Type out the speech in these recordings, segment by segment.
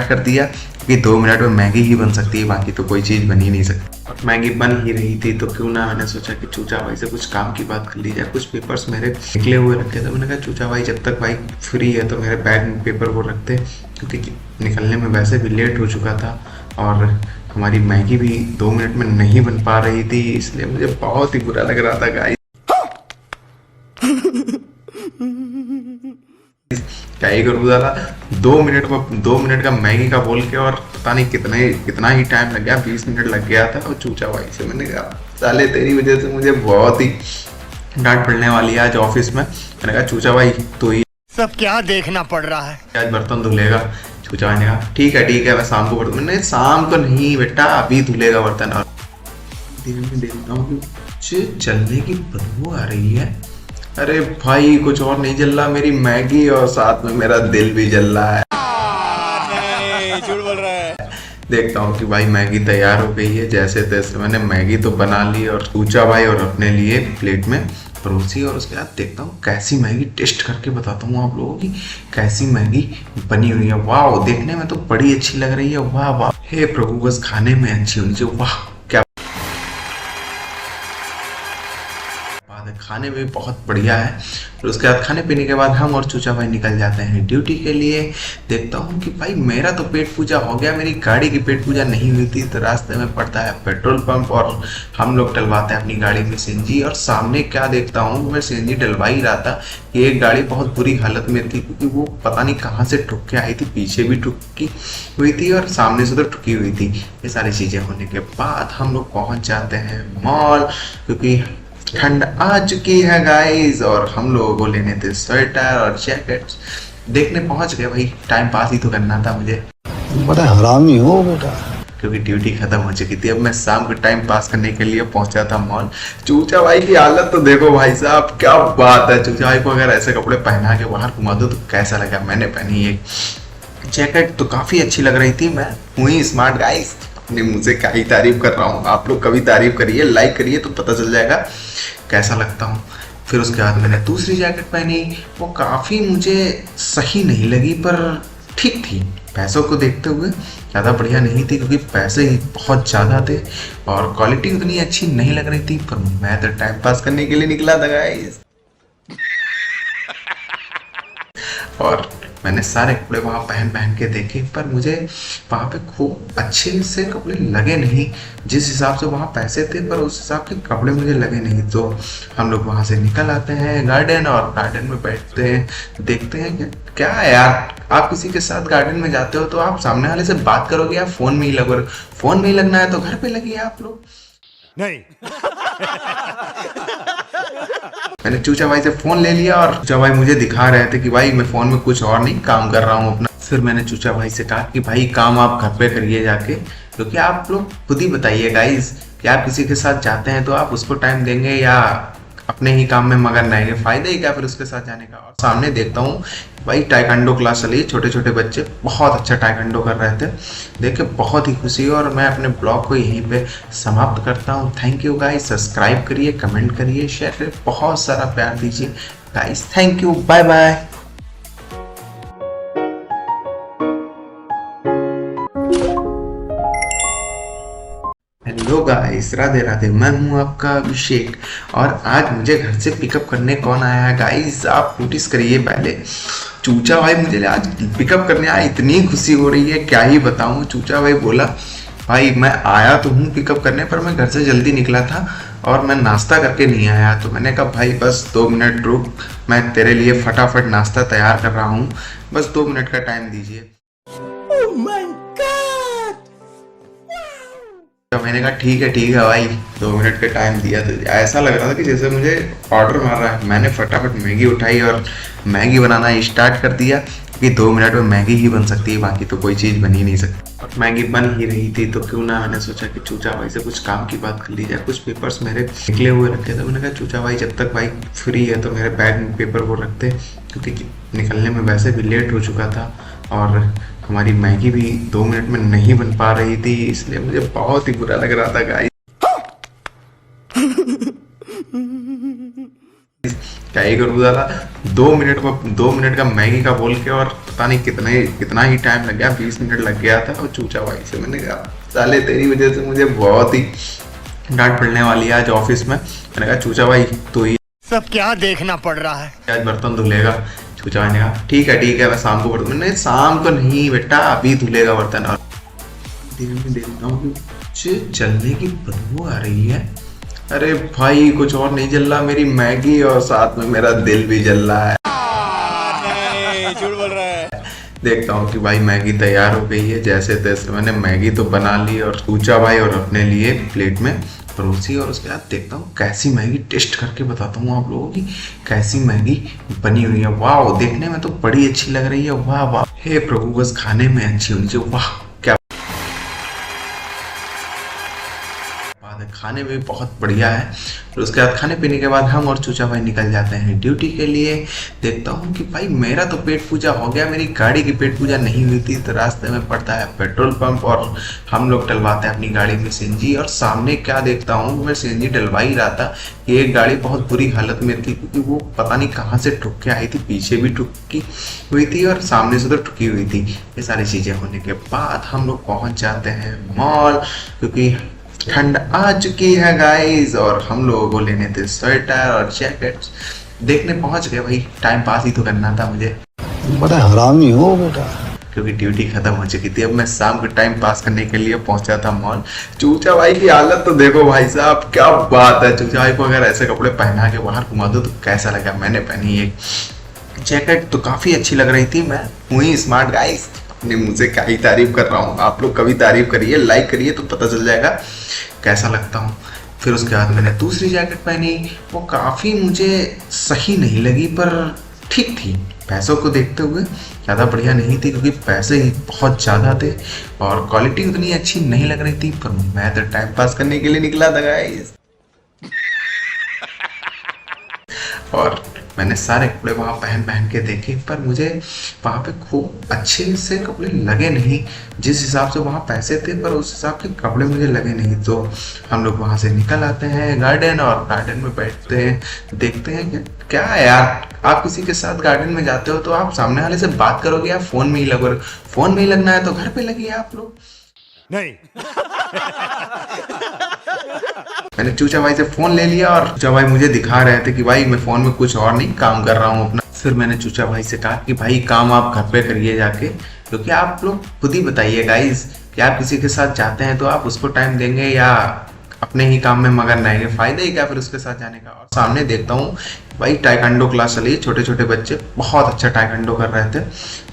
कर दिया कि 2 मिनट में मैगी ही बन सकती है, बाकी तो कोई चीज़ बन ही नहीं सकती। और मैगी बन ही रही थी तो क्यों ना, मैंने सोचा कि चूचा भाई से कुछ काम की बात कर ली जाए। कुछ पेपर्स मेरे निकले हुए रखे थे, मैंने कहा चूचा भाई जब तक भाई फ्री है तो मेरे बैग में पेपर वो रखते, क्योंकि निकलने में वैसे भी लेट हो चुका था और हमारी मैगी भी 2 मिनट में नहीं बन पा रही थी, इसलिए मुझे बहुत ही बुरा लग रहा था गाइस। क्या ही करूँ दादा, 2 मिनट का मैगी का बोल के और पता नहीं कितना ही टाइम लग गया, 20 मिनट लग गया था। और चूचा भाई से मैंने कहा साले तेरी वजह से मुझे बहुत ही डांट पड़ने वाली है आज ऑफिस में। मैंने कहा चूचा भाई तो ही सब क्या देखना पड़ रहा है, आज बर्तन धुलेगा। चूचा भाई ने कहा ठीक है मैं शाम को बर्तन, मैंने शाम को नहीं बेटा अभी धुलेगा बर्तन। और धीरे में देखता हूँ कि जलने की बदबू आ रही है। अरे भाई कुछ और नहीं जल रहा, मेरी मैगी और साथ में मेरा दिल भी जल रहा है। नहीं झूठ बोल रहा है। देखता हूँ कि भाई मैगी तैयार हो गई है, जैसे तैसे मैंने मैगी तो बना ली और चूचा भाई और अपने लिए प्लेट में परोसी। और उसके बाद देखता हूँ कैसी मैगी, टेस्ट करके बताता हूँ आप लोगों की कैसी मैगी बनी हुई है। वाह, देखने में तो बड़ी अच्छी लग रही है। वाह वाह, हे प्रभु बस खाने में अच्छी होनी चाहिए। वाह क्या खाने में भी बहुत बढ़िया है। और उसके बाद खाने पीने के बाद हम और चूचा भाई निकल जाते हैं ड्यूटी के लिए। देखता हूँ कि भाई मेरा तो पेट पूजा हो गया, मेरी गाड़ी की पेट पूजा नहीं हुई थी। तो रास्ते में पड़ता है पेट्रोल पंप और हम लोग डलवाते हैं अपनी गाड़ी में सीएनजी। और सामने क्या देखता हूँ, मैं सीएनजी डलवा ही रहा था कि एक गाड़ी बहुत बुरी हालत में थी, क्योंकि वो पता नहीं कहाँ से ठुक के आई थी, पीछे भी ठुकी हुई थी और सामने से तो ठुकी हुई थी। ये सारी चीज़ें होने के बाद हम लोग पहुँच जाते हैं मॉल, क्योंकि ठंड आ चुकी है गाइस। और हम लोगों को लेने थे स्वेटर और जैकेट्स। देखने पहुंच गए भाई, टाइम पास ही तो करना था मुझे, बड़ा हरामी हो बेटा। क्योंकि ड्यूटी खत्म हो चुकी थी। अब मैं शाम को टाइम पास करने के लिए पहुंचा था मॉल। चूचा भाई की हालत तो देखो भाई साहब, क्या बात है। चूचा भाई को अगर ऐसे कपड़े पहना के बाहर घुमा दो तो कैसा लगा। मैंने पहनी एक जैकेट तो काफी अच्छी लग रही थी। मैं हुई स्मार्ट गाइस, अपने मुंह से क्या ही तारीफ कर रहा हूँ। आप लोग कभी तारीफ करिए, लाइक करिए तो पता चल जाएगा कैसा लगता हूँ। फिर उसके बाद मैंने दूसरी जैकेट पहनी, वो काफ़ी मुझे सही नहीं लगी पर ठीक थी। पैसों को देखते हुए ज़्यादा बढ़िया नहीं थी, क्योंकि पैसे ही बहुत ज़्यादा थे और क्वालिटी उतनी अच्छी नहीं लग रही थी। पर मैं तो टाइम पास करने के लिए निकला था गाइस। और मैंने सारे कपड़े वहाँ पहन के देखे, पर मुझे वहाँ पे खूब अच्छे से कपड़े लगे नहीं। जिस हिसाब से वहाँ पैसे थे पर उस हिसाब के कपड़े मुझे लगे नहीं। तो हम लोग वहाँ से निकल आते हैं गार्डन, और गार्डन में बैठते हैं, देखते हैं कि क्या है यार, आप किसी के साथ गार्डन में जाते हो तो आप सामने वाले से बात करोगे या फ़ोन में ही लगोगे। फ़ोन में ही लगना है तो घर पे लगिए आप लोग। नहीं मैंने चूचा भाई से फोन ले लिया और चूचा भाई मुझे दिखा रहे थे कि भाई मैं फोन में कुछ और नहीं काम कर रहा हूँ अपना। फिर मैंने चूचा भाई से कहा कि भाई काम आप घर पे करिए जाके, क्योंकि आप लोग खुद ही बताइए गाइस कि आप किसी के साथ जाते हैं तो आप उसको टाइम देंगे या अपने ही काम में मगन रहेंगे, फायदा ही क्या फिर उसके साथ जाने का। और सामने देखता हूँ भाई टाइकांडो क्लास चली, छोटे छोटे बच्चे बहुत अच्छा टाइकांडो कर रहे थे, देख के बहुत ही खुशी हुई। और मैं अपने ब्लॉग को यहीं पे समाप्त करता हूँ। थैंक यू गाइस, सब्सक्राइब करिए, कमेंट करिए, शेयर करिए, बहुत सारा प्यार दीजिए guys. Thank you, bye bye. Hello guys, Radhe Radhe, मैं हूं आपका अभिषेक और आज मुझे घर से पिकअप करने कौन आया है गाइस, आप नोटिस करिए। पहले चूचा भाई मुझे आज पिकअप करने आया, इतनी खुशी हो रही है क्या ही बताऊं। चूचा भाई बोला भाई मैं आया तो हूँ पिकअप करने, पर मैं घर से जल्दी निकला था और मैं नाश्ता करके नहीं आया। तो मैंने कहा भाई बस 2 मिनट रुक, मैं तेरे लिए फटाफट नाश्ता तैयार कर रहा हूँ, बस 2 मिनट का टाइम दीजिए। तो मैंने कहा ठीक है भाई, 2 मिनट का टाइम दिया। तो ऐसा लग रहा था कि जैसे मुझे ऑर्डर मार रहा है। मैंने फटाफट मैगी उठाई और मैगी बनाना स्टार्ट कर दिया, कि 2 मिनट में मैगी ही बन सकती है, बाकी तो कोई चीज़ बन ही नहीं सकती। और मैगी बन ही रही थी तो क्यों ना, मैंने सोचा कि चूचा भाई से कुछ काम की बात कर ली जाए। कुछ पेपर्स मेरे निकले हुए रखे थे, मैंने कहा चूचा भाई जब तक भाई फ्री है तो मेरे बैग में पेपर वो रखते, क्योंकि निकलने में वैसे भी लेट हो चुका था और हमारी मैगी भी 2 मिनट में नहीं बन पा रही थी, इसलिए मुझे बहुत ही बुरा लग रहा था गाइस। क्या ही करूँ दादा, 2 मिनट का मैगी का बोल के, और पता नहीं कितना ही टाइम लग गया, 20 मिनट लग गया था। और चूचा भाई से मैंने कहा साले तेरी वजह से मुझे बहुत ही डांट पड़ने वाली है आज ऑफिस में। मैंने कहा चूचा भाई तो ही सब क्या देखना पड़ रहा है। आज बर्तन धुलेगा। चूचा भाई ने कहा ठीक है मैं शाम को बर्तन, मैंने शाम को नहीं बेटा अभी धुलेगा बर्तन। और धीरे में देखता हूँ कि जलने की बदबू आ रही है। अरे भाई कुछ और नहीं जल रहा, मेरी मैगी और साथ में मेरा दिल भी जल रहा है। नहीं, झूठ बोल रहा है। देखता हूँ कि भाई मैगी तैयार हो गई है। जैसे तैसे मैंने मैगी तो बना ली और चूचा भाई और अपने लिए प्लेट में परोसी। और उसके बाद देखता हूँ कैसी मैगी, टेस्ट करके बताता हूँ आप लोगों की कैसी मैगी बनी हुई है। वाह, देखने में तो बड़ी अच्छी लग रही है। वाह वाह, हे प्रभु बस खाने में अच्छी होनी चाहिए। वाह क्या बात है, खाने में बहुत बढ़िया है। और उसके बाद खाने पीने के बाद हम और चूचा भाई निकल जाते हैं ड्यूटी के लिए। देखता हूँ कि भाई मेरा तो पेट पूजा हो गया, मेरी गाड़ी की पेट पूजा नहीं हुई थी। तो रास्ते में पड़ता है पेट्रोल पंप और हम लोग डलवाते हैं अपनी गाड़ी में सीएनजी। और सामने क्या देखता हूँ, मैं सीएनजी डलवा ही रहा था कि एक गाड़ी बहुत बुरी हालत में थी, क्योंकि वो पता नहीं कहाँ से ठुक के आई थी, पीछे भी ठुकी हुई थी और सामने से तो ठुकी हुई थी। ये सारी चीजें होने के बाद हम लोग पहुंच जाते हैं मॉल, क्योंकि ठंड आ चुकी है गाइस। और हम लोगों को लेने थे स्वेटर और जैकेट्स। देखने पहुंच गए भाई, टाइम पास ही तो करना था मुझे, बड़ा हरामी हो बेटा। क्योंकि ड्यूटी खत्म हो चुकी थी। अब मैं शाम को टाइम पास करने के लिए पहुंचा था मॉल। चूचा भाई की हालत तो देखो भाई साहब, क्या बात है। चूचा भाई को अगर ऐसे कपड़े पहना के बाहर घुमा दो तो कैसा लगा। मैंने पहनी एक जैकेट तो काफी अच्छी लग रही थी। मैं हूँ ही स्मार्ट गाइस, अपने मुंह से क्या ही तारीफ कर रहा हूँ। आप लोग कभी तारीफ करिए, लाइक करिए तो पता चल जाएगा कैसा लगता हूँ। फिर उसके बाद मैंने दूसरी जैकेट पहनी, वो काफ़ी मुझे सही नहीं लगी पर ठीक थी। पैसों को देखते हुए ज़्यादा बढ़िया नहीं थी, क्योंकि पैसे ही बहुत ज़्यादा थे और क्वालिटी उतनी अच्छी नहीं लग रही थी। पर मैं तो टाइम पास करने के लिए निकला था गाइस। और मैंने सारे कपड़े वहाँ पहन के देखे, पर मुझे वहाँ पे खूब अच्छे से कपड़े लगे नहीं। जिस हिसाब से वहाँ पैसे थे पर उस हिसाब के कपड़े मुझे लगे नहीं। तो हम लोग वहाँ से निकल आते हैं गार्डन, और गार्डन में बैठते हैं, देखते हैं कि क्या है यार, आप किसी के साथ गार्डन में जाते हो तो आप सामने वाले से बात करोगे या फोन में ही लगोगे। फोन में ही लगना है तो घर पे लगिए आप लोग। नहीं। मैंने चूचा भाई से फोन ले लिया और चूचा भाई मुझे दिखा रहे थे कि भाई मैं फोन में कुछ और नहीं काम कर रहा हूँ अपना। फिर मैंने चूचा भाई से कहा कि भाई काम आप घर पे करिए जाके, क्योंकि आप लोग खुद ही बताइए गाइस कि आप किसी के साथ जाते हैं तो आप उसको टाइम देंगे या अपने ही काम में मगन रहेंगे, फायदा ही क्या फिर उसके साथ जाने का। और सामने देखता हूँ भाई टाइकांडो क्लास चली, छोटे छोटे बच्चे बहुत अच्छा टाइकांडो कर रहे थे,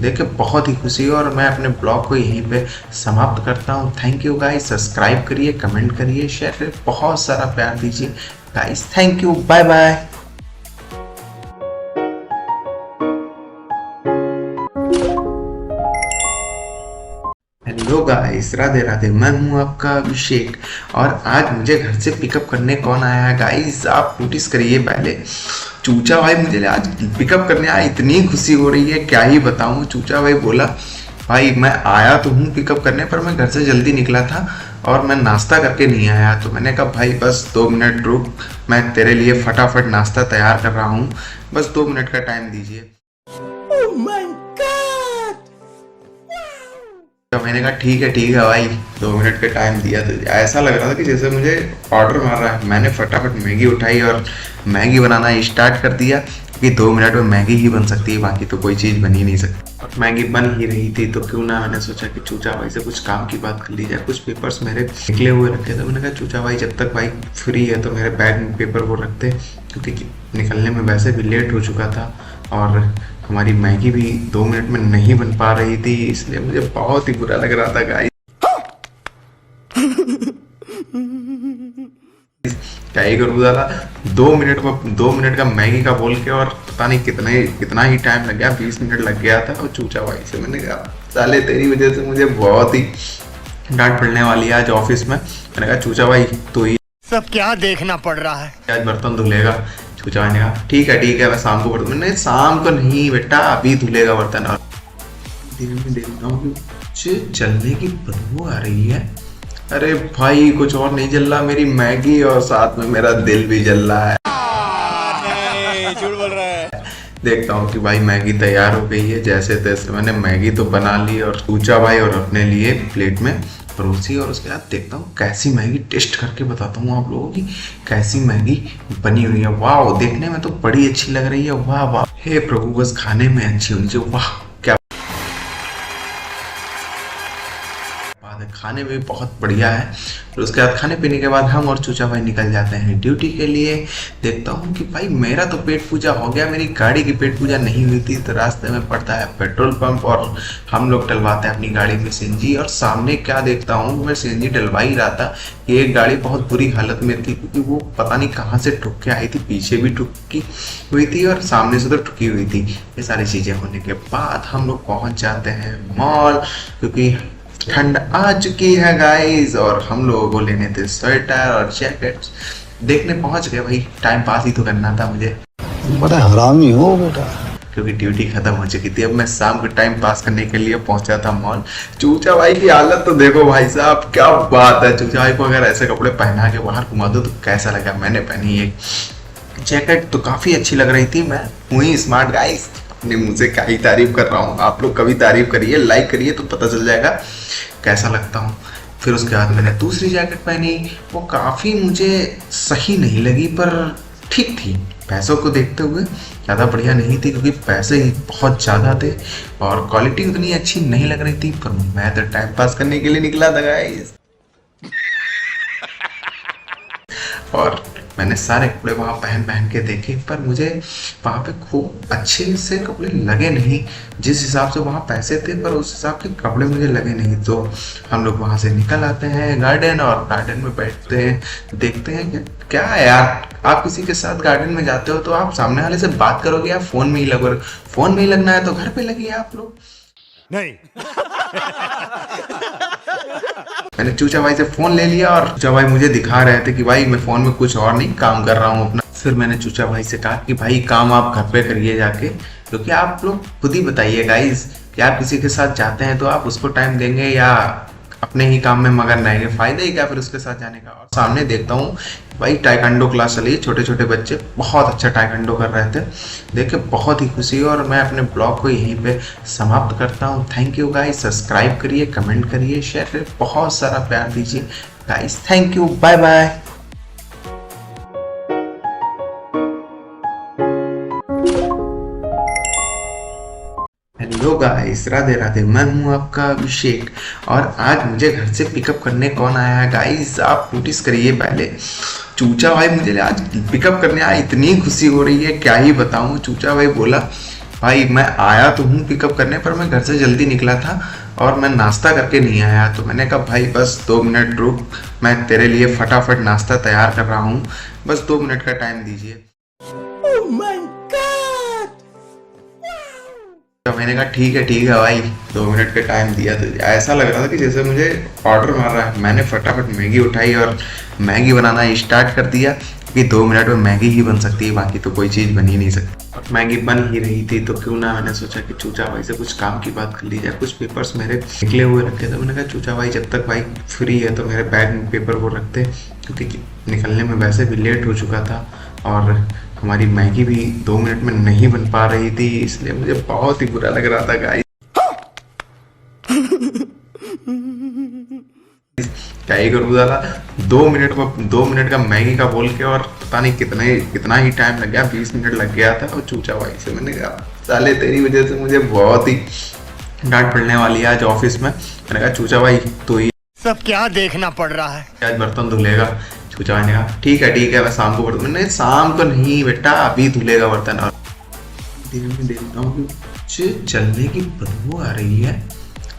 देख के बहुत ही खुशी हुई। और मैं अपने ब्लॉग को यहीं पे समाप्त करता हूँ। थैंक यू गाइस, सब्सक्राइब करिए, कमेंट करिए, शेयर करिए, बहुत सारा प्यार दीजिए guys. Thank you, bye bye. Hello guys, Radhe Radhe, मैं हूं आपका अभिषेक। और आज मुझे घर से पिकअप करने कौन आया है गाइस, आप नोटिस करिए। पहले चूचा भाई मुझे आज पिकअप करने आया, इतनी खुशी हो रही है क्या ही बताऊं। चूचा भाई बोला भाई मैं आया तो हूँ पिकअप करने, पर मैं घर से जल्दी निकला था और मैं नाश्ता करके नहीं आया। तो मैंने कहा भाई बस 2 मिनट रुक, मैं तेरे लिए फटाफट नाश्ता तैयार कर रहा हूँ, बस 2 मिनट का टाइम दीजिए। तो मैंने कहा ठीक है भाई, 2 मिनट का टाइम दिया। तो ऐसा लग रहा था कि जैसे मुझे ऑर्डर मार रहा है। मैंने फटाफट मैगी उठाई और मैगी बनाना स्टार्ट कर दिया, क्योंकि 2 मिनट में मैगी ही बन सकती है, बाकी तो कोई चीज़ बन ही नहीं सकती। और मैगी बन ही रही थी तो क्यों ना, मैंने सोचा कि चूचा भाई से कुछ काम की बात कर ली जाए। कुछ पेपर्स मेरे निकले हुए रखे थे, मैंने कहा चूचा भाई जब तक भाई फ्री है तो मेरे बैग में पेपर वो रखते, क्योंकि निकलने में वैसे भी लेट हो चुका था और हमारी मैगी भी 2 मिनट में नहीं बन पा रही थी, इसलिए मुझे बहुत ही बुरा लग रहा था गाइस। क्या ही करूँ दादा, 2 मिनट का मैगी का बोल के, और पता नहीं कितना ही टाइम लग गया, 20 मिनट लग गया था। और चूचा भाई से मैंने कहा साले तेरी वजह से मुझे बहुत ही डांट पड़ने वाली है आज ऑफिस में। मैंने कहा चूचा भाई तो ही सब क्या देखना पड़ रहा है। आज बर्तन धुलेगा। चूचा भाई ने कहा ठीक है मैं शाम को बर्तन, मैंने शाम को नहीं बेटा अभी धुलेगा बर्तन। और धीरे में देखता हूँ कि जलने की बदबू आ रही है। अरे भाई कुछ और नहीं जल रहा, मेरी मैगी और साथ में मेरा दिल भी जल रहा है। नहीं, झूठ बोल रहा है। देखता हूँ कि भाई मैगी तैयार हो गई है। जैसे तैसे मैंने मैगी तो बना ली और चूचा भाई और अपने लिए प्लेट में परोसी, और उसके बाद देखता हूँ कैसी मैगी, टेस्ट करके बताता हूँ आप लोगों की कैसी मैगी बनी हुई है। वाह, देखने में तो बड़ी अच्छी लग रही है। वाह वाह, हे प्रभु, बस खाने में अच्छी होनी चाहिए। वाह, क्या बात है, खाने में बहुत बढ़िया है। फिर उसके बाद खाने पीने के बाद हम और चूचा भाई निकल जाते हैं ड्यूटी के लिए। देखता हूँ कि भाई मेरा तो पेट पूजा हो गया, मेरी गाड़ी की पेट पूजा नहीं हुई थी। तो रास्ते में पड़ता है पेट्रोल पंप और हम लोग डलवाते हैं अपनी गाड़ी में सीएनजी। और सामने क्या देखता हूँ, मैं सीएनजी डलवा ही रहा था कि एक गाड़ी बहुत बुरी हालत में थी, क्योंकि वो पता नहीं कहाँ से ठुक के आई थी, पीछे भी ठुकी हुई थी और सामने से तो ठुकी हुई थी। ये सारी चीज़ें होने के बाद हम लोग पहुँच जाते हैं मॉल, क्योंकि ठंड आ चुकी है गाइस, और हम लोगों को लेने थे स्वेटर और जैकेट्स। देखने पहुंच गए भाई, टाइम पास ही तो करना था मुझे, बड़ा हरामी हो बेटा। क्योंकि ड्यूटी खत्म हो चुकी थी। अब मैं शाम को टाइम पास करने के लिए पहुंचा था मॉल। चूचा भाई की हालत तो देखो भाई साहब, क्या बात है। चूचा भाई को अगर ऐसे कपड़े पहना के बाहर घुमा दो तो कैसा लगा। मैंने पहनी एक जैकेट तो काफी अच्छी लग रही थी। मैं हुई स्मार्ट गाइस, अपने मुंह से क्या ही तारीफ कर रहा हूँ। आप लोग कभी तारीफ करिए, लाइक करिए तो पता चल जाएगा कैसा लगता हूँ। फिर उसके बाद मैंने दूसरी जैकेट पहनी, वो काफ़ी मुझे सही नहीं लगी पर ठीक थी। पैसों को देखते हुए ज़्यादा बढ़िया नहीं थी, क्योंकि पैसे ही बहुत ज़्यादा थे और क्वालिटी उतनी अच्छी नहीं लग रही थी। पर मैं तो टाइम पास करने के लिए निकला था गाइस। और मैंने सारे कपड़े वहाँ पहन पहन के देखे, पर मुझे वहाँ पे खूब अच्छे से कपड़े लगे नहीं। जिस हिसाब से वहाँ पैसे थे पर उस हिसाब के कपड़े मुझे लगे नहीं। तो हम लोग वहाँ से निकल आते हैं गार्डन, और गार्डन में बैठते हैं, देखते हैं कि क्या है यार, आप किसी के साथ गार्डन में जाते हो तो आप सामने वाले से बात करोगे या फोन में ही लगोगे। फोन में ही लगना है तो घर पे लगिए आप लोग। नहीं। मैंने चूचा भाई से फोन ले लिया और चूचा भाई मुझे दिखा रहे थे कि भाई मैं फोन में कुछ और नहीं काम कर रहा हूँ अपना। फिर मैंने चूचा भाई से कहा कि भाई काम आप घर पे करिए जाके, क्योंकि आप लोग खुद ही बताइए गाइस कि आप किसी के साथ जाते हैं तो आप उसको टाइम देंगे या अपने ही काम में मगन रहेंगे। फायदा ही क्या फिर उसके साथ जाने का। और सामने देखता हूँ भाई टाइकंडो क्लास चली है, छोटे छोटे बच्चे बहुत अच्छा टाइकंडो कर रहे थे, देख के बहुत ही खुशी। और मैं अपने ब्लॉग को यहीं पे समाप्त करता हूँ। थैंक यू गाइस, सब्सक्राइब करिए, कमेंट करिए, शेयर करिए, बहुत सारा प्यार दीजिए guys. Thank you, bye bye. Hello guys, Radhe Radhe, मैं हूं आपका अभिषेक और आज मुझे घर से पिकअप करने कौन आया है गाइस, आप नोटिस करिए। पहले चूचा भाई मुझे आज पिकअप करने आया, इतनी खुशी हो रही है क्या ही बताऊं। चूचा भाई बोला भाई मैं आया तो हूँ पिकअप करने, पर मैं घर से जल्दी निकला था और मैं नाश्ता करके नहीं आया। तो मैंने कहा भाई बस 2 मिनट रुक, मैं तेरे लिए फटाफट नाश्ता तैयार कर रहा हूँ, बस 2 मिनट का टाइम दीजिए। तो मैंने कहा ठीक है भाई, 2 मिनट का टाइम दिया। तो ऐसा लग रहा था कि जैसे मुझे ऑर्डर मार रहा है। मैंने फटाफट मैगी उठाई और मैगी बनाना स्टार्ट कर दिया कि 2 मिनट में मैगी ही बन सकती है, बाकी तो कोई चीज़ बन ही नहीं सकती। और मैगी बन ही रही थी तो क्यों ना, मैंने सोचा कि चूचा भाई से कुछ काम की बात कर ली जाए। कुछ पेपर्स मेरे निकले हुए रखे थे, मैंने कहा चूचा भाई जब तक भाई फ्री है तो मेरे बैग में पेपर वो रखते, क्योंकि निकलने में वैसे भी लेट हो चुका था और हमारी मैगी भी 2 मिनट में नहीं बन पा रही थी, इसलिए मुझे बहुत ही बुरा लग रहा था गाइस। क्या ही करूँ दादा, 2 मिनट का मैगी का बोल के और पता नहीं कितना ही टाइम लग गया, 20 मिनट लग गया था। और चूचा भाई से मैंने कहा साले तेरी वजह से मुझे बहुत ही डांट पड़ने वाली है आज ऑफिस में। मैंने कहा चूचा भाई तो ही सब क्या देखना पड़ रहा है। आज बर्तन धुलेगा। चूचा भाई ने कहा ठीक है मैं शाम को बर्तन, मैंने शाम को नहीं बेटा अभी धुलेगा बर्तन। और धीरे में देखता हूँ कि जलने की बदबू आ रही है।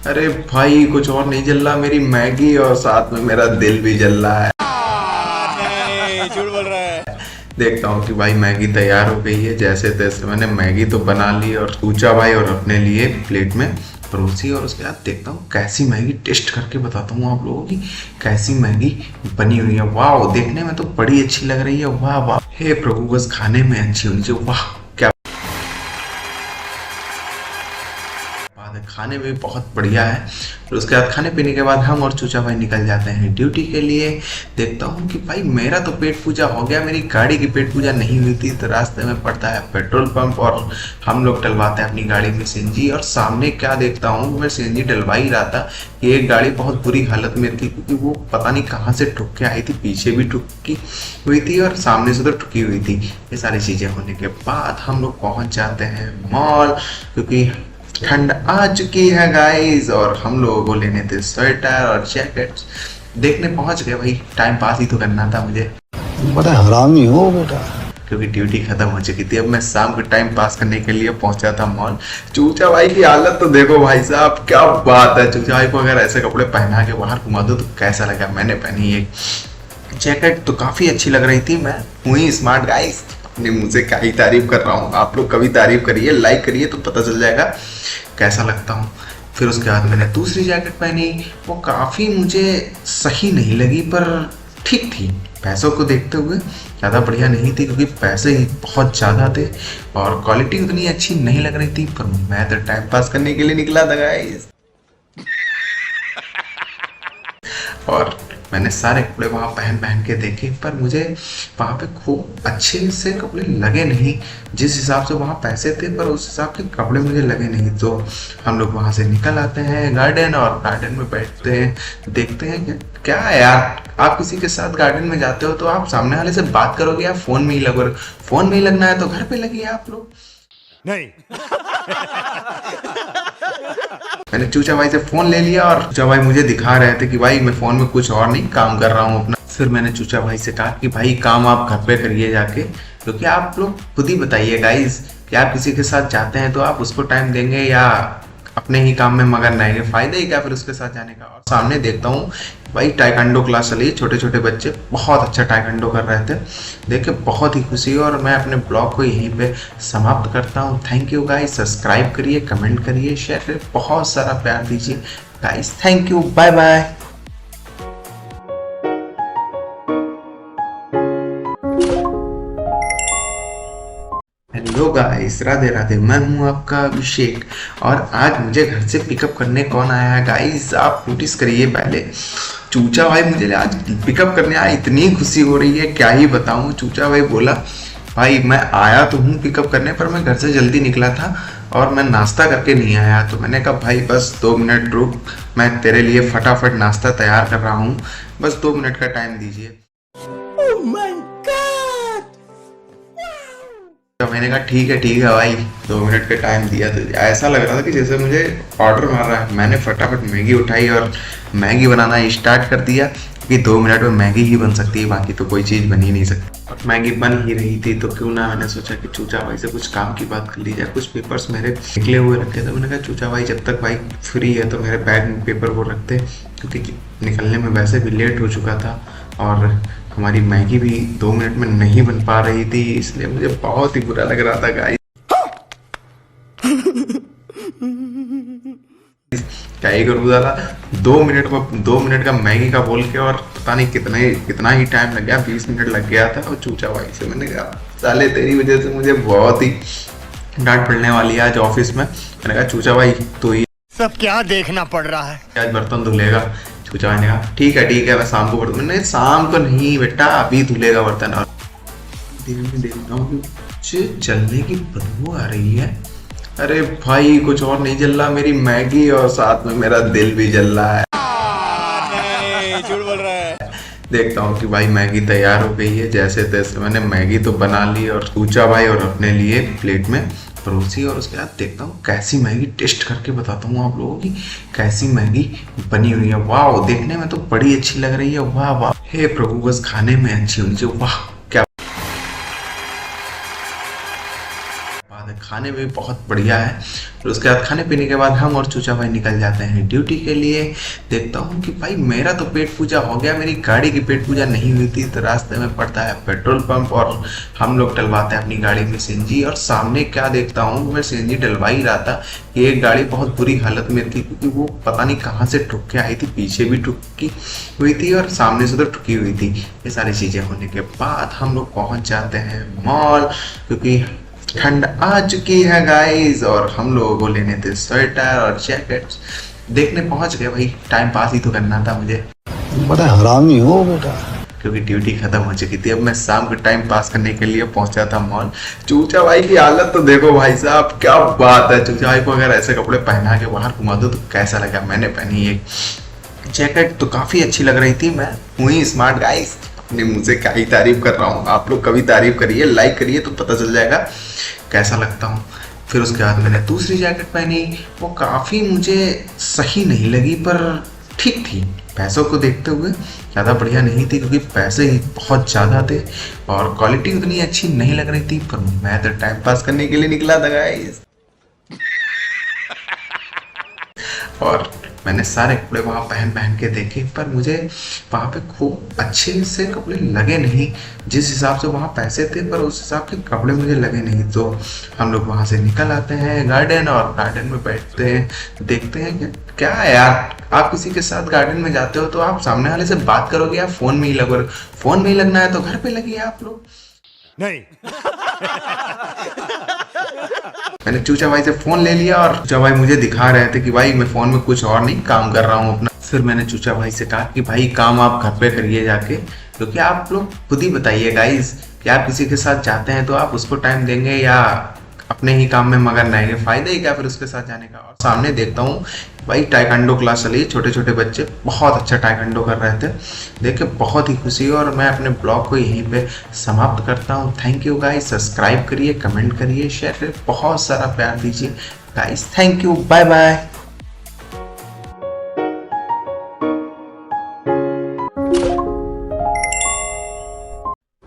अरे भाई कुछ और नहीं जल रहा, मेरी मैगी और साथ में मेरा दिल भी जल रहा है। नहीं, झूठ बोल रहा है। देखता हूँ कि भाई मैगी तैयार हो गई है। जैसे तैसे मैंने मैगी तो बना ली और चूचा भाई और अपने लिए प्लेट में परोसी, और उसके बाद देखता हूँ कैसी मैगी, टेस्ट करके बताता हूँ आप लोगों की कैसी मैगी बनी हुई है। वाह, देखने में तो बड़ी अच्छी लग रही है। वाह वाह, हे प्रभु, बस खाने में अच्छी होनी चाहिए। वाह, क्या बात है, खाने में बहुत बढ़िया है। फिर उसके बाद खाने पीने के बाद हम और चूचा भाई निकल जाते हैं ड्यूटी के लिए। देखता हूँ कि भाई मेरा तो पेट पूजा हो गया, मेरी गाड़ी की पेट पूजा नहीं हुई थी। तो रास्ते में पड़ता है पेट्रोल पंप और हम लोग डलवाते हैं अपनी गाड़ी में सीएनजी। और सामने क्या देखता हूँ, मैं सीएनजी डलवा ही रहा था कि एक गाड़ी बहुत बुरी हालत में थी, क्योंकि वो पता नहीं कहाँ से ठुक के आई थी, पीछे भी ठुकी हुई थी और सामने से तो ठुकी हुई थी। ये सारी चीज़ें होने के बाद हम लोग पहुँच जाते हैं मॉल, क्योंकि ठंड आ चुकी है गाइस। और हम लोगों को लेने थे स्वेटर और जैकेट्स। देखने पहुंच गए भाई, टाइम पास ही तो करना था मुझे, बड़ा हरामी हो बेटा। क्योंकि ड्यूटी खत्म हो चुकी थी। अब मैं शाम को टाइम पास करने के लिए पहुंचा था मॉल। चूचा भाई की हालत तो देखो भाई साहब, क्या बात है। चूचा भाई को अगर ऐसे कपड़े पहना के बाहर घुमा दो तो कैसा लगा। मैंने पहनी एक जैकेट तो काफी अच्छी लग रही थी। मैं हुई स्मार्ट गाइस, अपने मुंह से क्या ही तारीफ कर रहा हूँ। आप लोग कभी तारीफ करिए, लाइक करिए तो पता चल जाएगा कैसा लगता हूँ। फिर उसके बाद मैंने दूसरी जैकेट पहनी, वो काफ़ी मुझे सही नहीं लगी पर ठीक थी। पैसों को देखते हुए ज़्यादा बढ़िया नहीं थी, क्योंकि पैसे ही बहुत ज़्यादा थे और क्वालिटी उतनी अच्छी नहीं लग रही थी। पर मैं तो टाइम पास करने के लिए निकला था गाइस। और मैंने सारे कपड़े वहाँ पहन के देखे, पर मुझे वहाँ पे खूब अच्छे से कपड़े लगे नहीं। जिस हिसाब से वहाँ पैसे थे, पर उस हिसाब के कपड़े मुझे लगे नहीं। तो हम लोग वहाँ से निकल आते हैं गार्डन, और गार्डन में बैठते हैं, देखते हैं कि क्या है यार, आप किसी के साथ गार्डन में जाते हो तो आप सामने वाले से बात करोगे या फ़ोन में ही लगोगे। फ़ोन में ही लगना है तो घर पे लगिए आप लोग। नहीं। मैंने चूचा भाई से फोन ले लिया और चूचा भाई मुझे दिखा रहे थे कि भाई मैं फोन में कुछ और नहीं काम कर रहा हूँ अपना। फिर मैंने चूचा भाई से कहा कि भाई काम आप घर पे करिए जाके, क्योंकि आप लोग खुद ही बताइए गाइस कि आप किसी के साथ जाते हैं तो आप उसको टाइम देंगे या अपने ही काम में मगन रहेंगे। फायदा ही क्या फिर उसके साथ जाने का। और सामने देखता हूँ भाई टाइकांडो क्लास चली, छोटे छोटे बच्चे बहुत अच्छा टाइकांडो कर रहे थे। देख के बहुत ही खुशी हुई। और मैं अपने ब्लॉग को यहीं पे समाप्त करता हूँ। थैंक यू गाइस, सब्सक्राइब करिए, कमेंट करिए, शेयर करिए, बहुत सारा प्यार दीजिए guys. Thank you, bye bye. Hello guys, Radhe Radhe, मैं हूं आपका अभिषेक। और आज मुझे घर से पिकअप करने कौन आया है गाइस, आप नोटिस करिए। पहले चूचा भाई मुझे आज पिकअप करने आया, इतनी खुशी हो रही है क्या ही बताऊं। चूचा भाई बोला भाई मैं आया तो हूँ पिकअप करने, पर मैं घर से जल्दी निकला था और मैं नाश्ता करके नहीं आया। तो मैंने कहा भाई बस 2 मिनट रुक, मैं तेरे लिए फटाफट नाश्ता तैयार कर रहा हूँ, बस 2 मिनट का टाइम दीजिए। तो मैंने कहा ठीक है भाई, 2 मिनट का टाइम दिया। तो ऐसा लग रहा था कि जैसे मुझे ऑर्डर मार रहा है। मैंने फटाफट मैगी उठाई और मैगी बनाना स्टार्ट कर दिया, कि 2 मिनट में मैगी ही बन सकती है, बाकी तो कोई चीज़ बन ही नहीं सकती। और मैगी बन ही रही थी तो क्यों ना, मैंने सोचा कि चूचा भाई से कुछ काम की बात कर ली जाए। कुछ पेपर्स मेरे निकले हुए रखे थे। मैंने कहा चूचा भाई जब तक भाई फ्री है तो मेरे बैग में पेपर वो रखते, क्योंकि निकलने में वैसे भी लेट हो चुका था और हमारी मैगी भी 2 मिनट में नहीं बन पा रही थी, इसलिए मुझे बहुत ही बुरा लग रहा था गाइस। क्या ही करूँ दादा, 2 मिनट का मैगी का बोल के, और पता नहीं कितना ही टाइम लग गया, 20 मिनट लग गया था। और चूचा भाई से मैंने कहा साले तेरी वजह से मुझे बहुत ही डांट पड़ने वाली है आज ऑफिस में। मैंने कहा चूचा भाई तो ये सब क्या देखना पड़ रहा है। आज बर्तन धुलेगा। चूचा भाई ने कहा ठीक है मैं शाम को बर्तन, मैंने शाम को नहीं बेटा अभी धुलेगा बर्तन। और देखता हूँ जलने की बदबू आ रही है। अरे भाई कुछ और नहीं जल रहा, मेरी मैगी और साथ में मेरा दिल भी जल रहा है। नहीं, झूठ बोल रहा है। देखता हूँ कि भाई मैगी तैयार हो गई है। जैसे तैसे मैंने मैगी तो बना ली और चूचा भाई और अपने लिए प्लेट में परोसी। और उसके बाद देखता हूँ कैसी मैगी, टेस्ट करके बताता हूँ आप लोगों की कैसी मैगी बनी हुई है। वाह, देखने में तो बड़ी अच्छी लग रही है। वाह वाह, हे प्रभु बस खाने में अच्छी होनी चाहिए। वाह क्या खाने में बहुत बढ़िया है। फिर उसके बाद खाने पीने के बाद हम और चूचा भाई निकल जाते हैं ड्यूटी के लिए। देखता हूँ कि भाई मेरा तो पेट पूजा हो गया, मेरी गाड़ी की पेट पूजा नहीं हुई थी। तो रास्ते में पड़ता है पेट्रोल पंप और हम लोग डलवाते हैं अपनी गाड़ी में सीएनजी। और सामने क्या देखता हूँ, मैं सीएनजी डलवा ही रहा था कि एक गाड़ी बहुत बुरी हालत में थी, क्योंकि वो पता नहीं कहाँ से ठुक के आई थी, पीछे भी ठुकी हुई थी और सामने से तो ठुकी हुई थी। ये सारी चीज़ें होने के बाद हम लोग पहुँच जाते हैं मॉल, क्योंकि ठंड आ चुकी है गाइस और हम लोगों को लेने थे स्वेटर और जैकेट्स। देखने पहुंच गए भाई, टाइम पास ही तो करना था मुझे, बड़ा हरामी हो बेटा। क्योंकि ड्यूटी खत्म हो चुकी थी। अब मैं शाम को टाइम पास करने के लिए पहुंचा था मॉल। चूचा भाई की हालत तो देखो भाई साहब, क्या बात है। चूचा भाई को अगर ऐसे कपड़े पहना के बाहर घुमा दो तो कैसा लगा। मैंने पहनी एक जैकेट तो काफी अच्छी लग रही थी। मैं हुई स्मार्ट गाइस, अपने मुंह से क्या ही तारीफ कर रहा हूँ। आप लोग कभी तारीफ करिए, लाइक करिए तो पता चल जाएगा कैसा लगता हूँ। फिर उसके बाद मैंने दूसरी जैकेट पहनी, वो काफ़ी मुझे सही नहीं लगी पर ठीक थी। पैसों को देखते हुए ज़्यादा बढ़िया नहीं थी, क्योंकि पैसे ही बहुत ज़्यादा थे और क्वालिटी उतनी अच्छी नहीं लग रही थी। पर मैं तो टाइम पास करने के लिए निकला था गाइस। और मैंने सारे कपड़े वहाँ पहन पहन के देखे, पर मुझे वहाँ पे खूब अच्छे से कपड़े लगे नहीं। जिस हिसाब से वहाँ पैसे थे पर उस हिसाब के कपड़े मुझे लगे नहीं। तो हम लोग वहाँ से निकल आते हैं गार्डन, और गार्डन में बैठते हैं, देखते हैं कि क्या है यार, आप किसी के साथ गार्डन में जाते हो तो आप सामने वाले से बात करोगे या फोन में ही लगोगे। फोन में ही लगना है तो घर पे लगिए आप लोग। नहीं। मैंने चूचा भाई से फोन ले लिया और चूचा भाई मुझे दिखा रहे थे कि भाई मैं फोन में कुछ और नहीं काम कर रहा हूँ अपना। फिर मैंने चूचा भाई से कहा कि भाई काम आप घर पे करिए जाके, क्योंकि आप लोग खुद ही बताइए गाइस कि आप किसी के साथ जाते हैं तो आप उसको टाइम देंगे या अपने ही काम में मगन रहेंगे। फायदा ही क्या फिर उसके साथ जाने का। और सामने देखता हूँ भाई टाइकांडो क्लास चली, छोटे छोटे बच्चे बहुत अच्छा टाइकांडो कर रहे थे, देख के बहुत ही खुशी हुई। और मैं अपने ब्लॉग को यहीं पे समाप्त करता हूँ। थैंक यू गाइस, सब्सक्राइब करिए, कमेंट करिए, शेयर करिए, बहुत सारा प्यार दीजिए guys. Thank you, bye bye.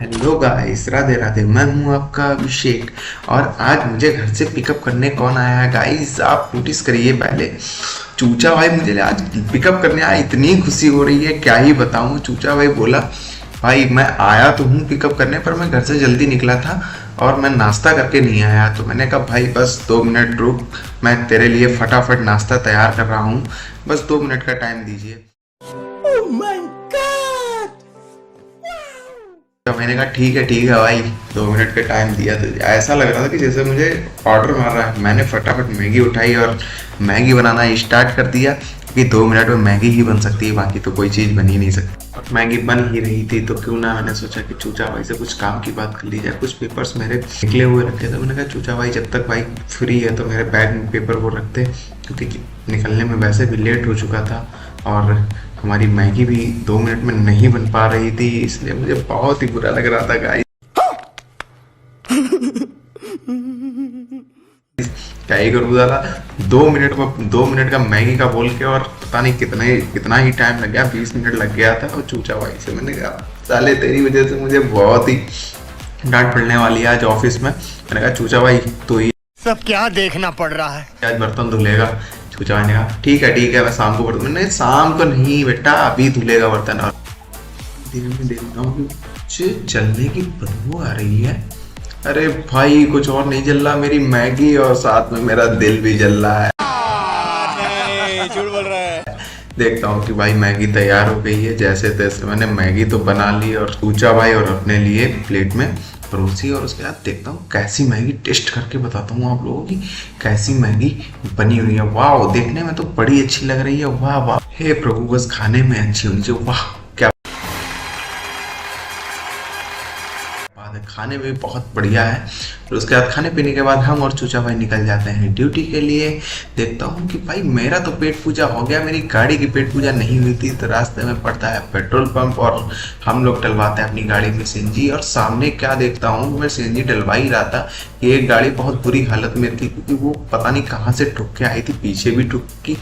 Hello guys, Radhe Radhe, मैं हूं आपका अभिषेक और आज मुझे घर से पिकअप करने कौन आया है गाइस, आप नोटिस करिए। पहले चूचा भाई मुझे आज पिकअप करने आया, इतनी खुशी हो रही है क्या ही बताऊं। चूचा भाई बोला भाई मैं आया तो हूं पिकअप करने, पर मैं घर से जल्दी निकला था और मैं नाश्ता करके नहीं आया। तो मैंने कहा भाई बस 2 मिनट रुक, मैं तेरे लिए फटाफट नाश्ता तैयार कर रहा हूँ, बस 2 मिनट का टाइम दीजिए। तो मैंने कहा ठीक है भाई, 2 मिनट का टाइम दिया। तो ऐसा लग रहा था कि जैसे मुझे ऑर्डर मार रहा है। मैंने फटाफट मैगी उठाई और मैगी बनाना स्टार्ट कर दिया, क्योंकि 2 मिनट में मैगी ही बन सकती है, बाकी तो कोई चीज़ बन ही नहीं सकती। और मैगी बन ही रही थी तो क्यों ना, मैंने सोचा कि चूचा भाई से कुछ काम की बात कर ली जाए। कुछ पेपर्स मेरे निकले हुए रखे थे, मैंने कहा चूचा भाई जब तक भाई फ्री है तो मेरे बैग में पेपर वो रखते, क्योंकि निकलने में वैसे भी लेट हो चुका था और हमारी मैगी भी 2 मिनट में नहीं बन पा रही थी, इसलिए मुझे बहुत ही बुरा लग रहा था गाइस। क्या ही करूँ दादा, 2 मिनट का मैगी का बोल के, और पता नहीं कितना ही टाइम लग गया, 20 मिनट लग गया था। और चूचा भाई से मैंने कहा साले तेरी वजह से मुझे बहुत ही डांट पड़ने वाली है आज ऑफिस में। मैंने कहा चूचा भाई तो ही सब क्या देखना पड़ रहा है। आज बर्तन धुलेगा। चूचा भाई ने कहा ठीक है मैं शाम को बर्तन, मैंने शाम को नहीं बेटा अभी धुलेगा बर्तन। और दिन में देख रहा हूँ जलने की बदबू आ रही है। अरे भाई कुछ और नहीं जल रहा, मेरी मैगी और साथ में मेरा दिल भी जल रहा है। नहीं, झूठ बोल रहा है। देखता हूँ कि भाई मैगी तैयार हो गई है। जैसे तैसे मैंने मैगी तो बना ली और चूचा भाई और अपने लिए प्लेट में परोसी, और उसके बाद देखता हूँ कैसी मैगी, टेस्ट करके बताता हूँ आप लोगों की कैसी मैगी बनी हुई है। वाह, देखने में तो बड़ी अच्छी लग रही है। वाह वाह, हे प्रभु बस खाने में अच्छी होनी चाहिए। वाह क्या बात है, खाने में बहुत बढ़िया है। फिर उसके बाद खाने पीने के बाद हम और चूचा भाई निकल जाते हैं ड्यूटी के लिए। देखता हूँ कि भाई मेरा तो पेट पूजा हो गया, मेरी गाड़ी की पेट पूजा नहीं हुई थी। तो रास्ते में पड़ता है पेट्रोल पंप और हम लोग डलवाते हैं अपनी गाड़ी में सीएनजी। और सामने क्या देखता हूँ, मैं सीएनजी डलवा ही रहा था कि एक गाड़ी बहुत बुरी हालत में थी, क्योंकि वो पता नहीं कहाँ से ठुक के आई थी, पीछे भी ठुकी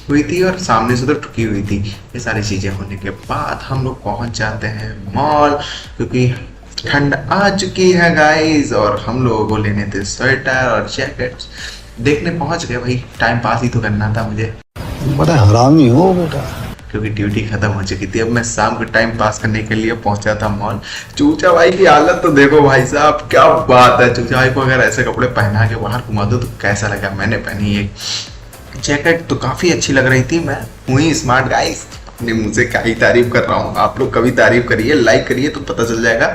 हुई थी और सामने से तो ठुकी हुई थी। ये सारी चीज़ें होने के बाद हम लोग पहुँच जाते हैं मॉल, क्योंकि ठंड आ चुकी है गाइस और हम लोगों को लेने थे स्वेटर और जैकेट्स। देखने पहुंच गए भाई, टाइम पास ही तो करना था मुझे, बड़ा हरामी हो बेटा, क्योंकि ड्यूटी खत्म हो चुकी थी। अब मैं शाम को टाइम पास करने के लिए पहुंचा था मॉल। चूचा भाई की हालत तो देखो भाई साहब, क्या बात है। चूचा भाई को अगर ऐसे कपड़े पहना के बाहर घुमा दो तो कैसा लगा। मैंने पहनी एक जैकेट तो काफी अच्छी लग रही थी। मैं हुई स्मार्ट गाइस, अपने मुंह से क्या ही तारीफ कर रहा हूँ। आप लोग कभी तारीफ करिए, लाइक करिए तो पता चल जाएगा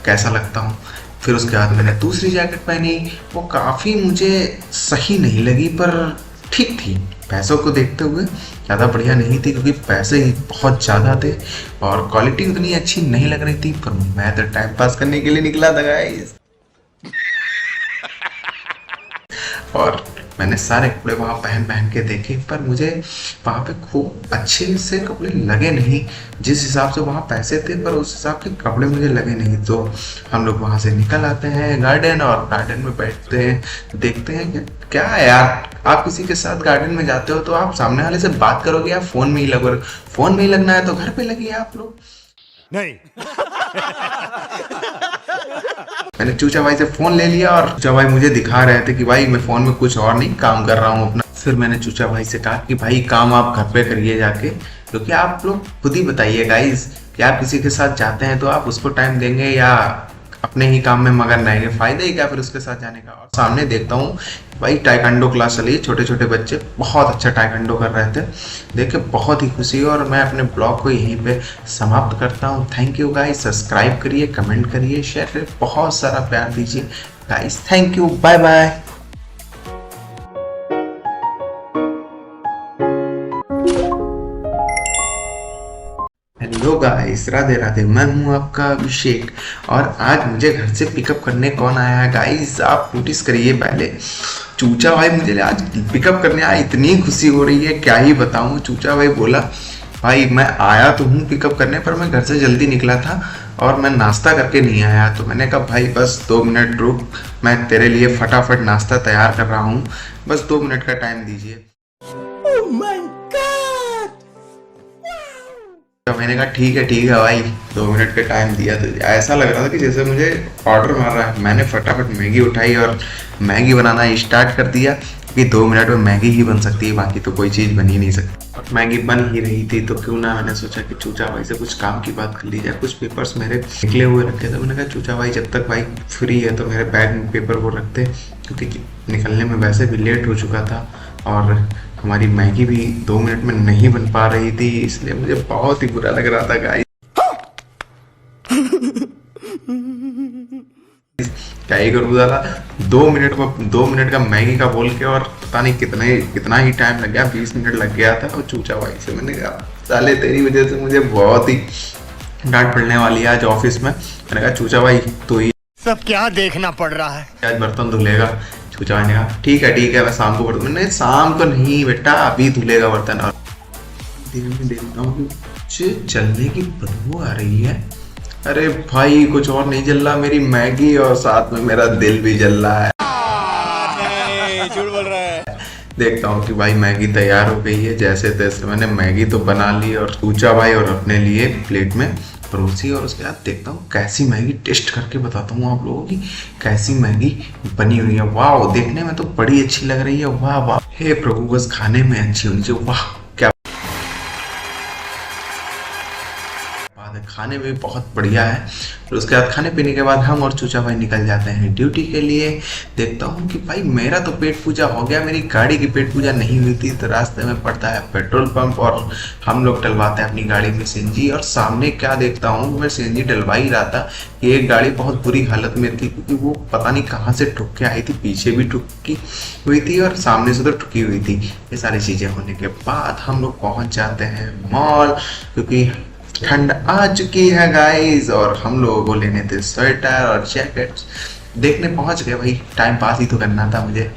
कैसा लगता हूँ। फिर उसके बाद मैंने दूसरी जैकेट पहनी, वो काफ़ी मुझे सही नहीं लगी पर ठीक थी। पैसों को देखते हुए ज़्यादा बढ़िया नहीं थी क्योंकि पैसे ही बहुत ज़्यादा थे और क्वालिटी उतनी अच्छी नहीं लग रही थी, पर मैं तो टाइम पास करने के लिए निकला था गाइस। और मैंने सारे कपड़े वहाँ पहन पहन के देखे पर मुझे वहाँ पे खूब अच्छे से कपड़े लगे नहीं। जिस हिसाब से वहाँ पैसे थे पर उस हिसाब के कपड़े मुझे लगे नहीं। तो हम लोग वहाँ से निकल आते हैं गार्डन और गार्डन में बैठते हैं, देखते हैं कि क्या है यार, आप किसी के साथ गार्डन में जाते हो तो आप सामने वाले से बात करोगे या फोन में ही लगोगे? फोन में ही लगना है तो घर पे लगिए आप लोग। नहीं। मैंने चूचा भाई से फोन ले लिया और चूचा भाई मुझे दिखा रहे थे कि भाई मैं फोन में कुछ और नहीं काम कर रहा हूँ अपना। फिर मैंने चूचा भाई से कहा कि भाई काम आप घर पे करिए जाके, क्योंकि आप लोग खुद ही बताइए गाइस कि आप किसी के साथ जाते हैं तो आप उसको टाइम देंगे या अपने ही काम में मगन रहेंगे? फायदा ही क्या फिर उसके साथ जाने का। और सामने देखता हूँ भाई टाइकांडो क्लास चली है, छोटे छोटे बच्चे बहुत अच्छा टाइकांडो कर रहे थे, देख के बहुत ही खुशी। और मैं अपने ब्लॉग को यहीं पे समाप्त करता हूँ। थैंक यू गाइस, सब्सक्राइब करिए, कमेंट करिए, शेयर करिए, बहुत सारा प्यार दीजिए guys. Thank you, bye bye. Hello guys, Radhe Radhe, मैं हूं आपका अभिषेक और आज मुझे घर से पिकअप करने कौन आया है गाइस, आप नोटिस करिए। पहले चूचा भाई मुझे आज पिकअप करने आया, इतनी खुशी हो रही है क्या ही बताऊं। चूचा भाई बोला भाई मैं आया तो हूँ पिकअप करने, पर मैं घर से जल्दी निकला था और मैं नाश्ता करके नहीं आया। तो मैंने कहा भाई बस 2 मिनट रुक, मैं तेरे लिए फटाफट नाश्ता तैयार कर रहा हूँ, बस 2 मिनट का टाइम दीजिए। तो मैंने कहा ठीक है भाई, 2 मिनट का टाइम दिया। तो ऐसा लग रहा था कि जैसे मुझे ऑर्डर मार रहा है। मैंने फटाफट मैगी उठाई और मैगी बनाना स्टार्ट कर दिया कि 2 मिनट में मैगी ही बन सकती है, बाकी तो कोई चीज़ बन ही नहीं सकती। और मैगी बन ही रही थी तो क्यों ना, मैंने सोचा कि चूचा भाई से कुछ काम की बात कर ली जाए। कुछ पेपर्स मेरे निकले हुए रखे थे, मैंने कहा चूचा भाई जब तक भाई फ्री है तो मेरे बैग में पेपर वो रखते, क्योंकि निकलने में वैसे भी लेट हो चुका था और हमारी मैगी भी 2 मिनट में नहीं बन पा रही थी, इसलिए मुझे बहुत ही बुरा लग रहा था गाइस। क्या ही करूँ दादा, 2 मिनट का मैगी का बोल के और पता नहीं कितना ही टाइम लग गया, 20 मिनट लग गया था। और चूचा भाई से मैंने कहा साले तेरी वजह से मुझे बहुत ही डांट पड़ने वाली है आज ऑफिस में। मैंने कहा चूचा भाई तो ही सब क्या देखना पड़ रहा है। आज बर्तन धुलेगा। चूचा भाई ने कहा ठीक है मैं शाम को बर्तन, मैंने शाम को नहीं बेटा अभी धुलेगा बर्तन। और दिन में देखता हूँ कि जलने की बदबू आ रही है। अरे भाई कुछ और नहीं जल रहा, मेरी मैगी और साथ में मेरा दिल भी जल रहा है। नहीं, झूठ बोल रहा है। देखता हूँ कि भाई मैगी तैयार हो गई है, जैसे तैसे मैंने मैगी तो बना ली और चूचा भाई और अपने लिए प्लेट में परोसी। और उसके बाद देखता हूँ कैसी मैगी, टेस्ट करके बताता हूँ आप लोगों की कैसी मैगी बनी हुई है। वाह, देखने में तो बड़ी अच्छी लग रही है। वाह वाह, हे प्रभु बस खाने में अच्छी होनी चाहिए। वाह क्या बात है, खाने में बहुत बढ़िया है। फिर उसके बाद खाने पीने के बाद हम और चूचा भाई निकल जाते हैं ड्यूटी के लिए। देखता हूँ कि भाई मेरा तो पेट पूजा हो गया, मेरी गाड़ी की पेट पूजा नहीं हुई थी। तो रास्ते में पड़ता है पेट्रोल पंप और हम लोग डलवाते हैं अपनी गाड़ी में सीएनजी। और सामने क्या देखता हूँ, मैं सीएनजी डलवा ही रहा था कि एक गाड़ी बहुत बुरी हालत में थी, क्योंकि वो पता नहीं कहाँ से ठुक के आई थी, पीछे भी ठुकी हुई थी और सामने से तो ठुकी हुई थी। ये सारी चीज़ें होने के बाद हम लोग पहुँच जाते हैं मॉल, क्योंकि ठंड आ चुकी है गाइस और हम लोगों को लेने थे स्वेटर और जैकेट्स। देखने पहुंच गए भाई, टाइम पास ही तो करना था मुझे,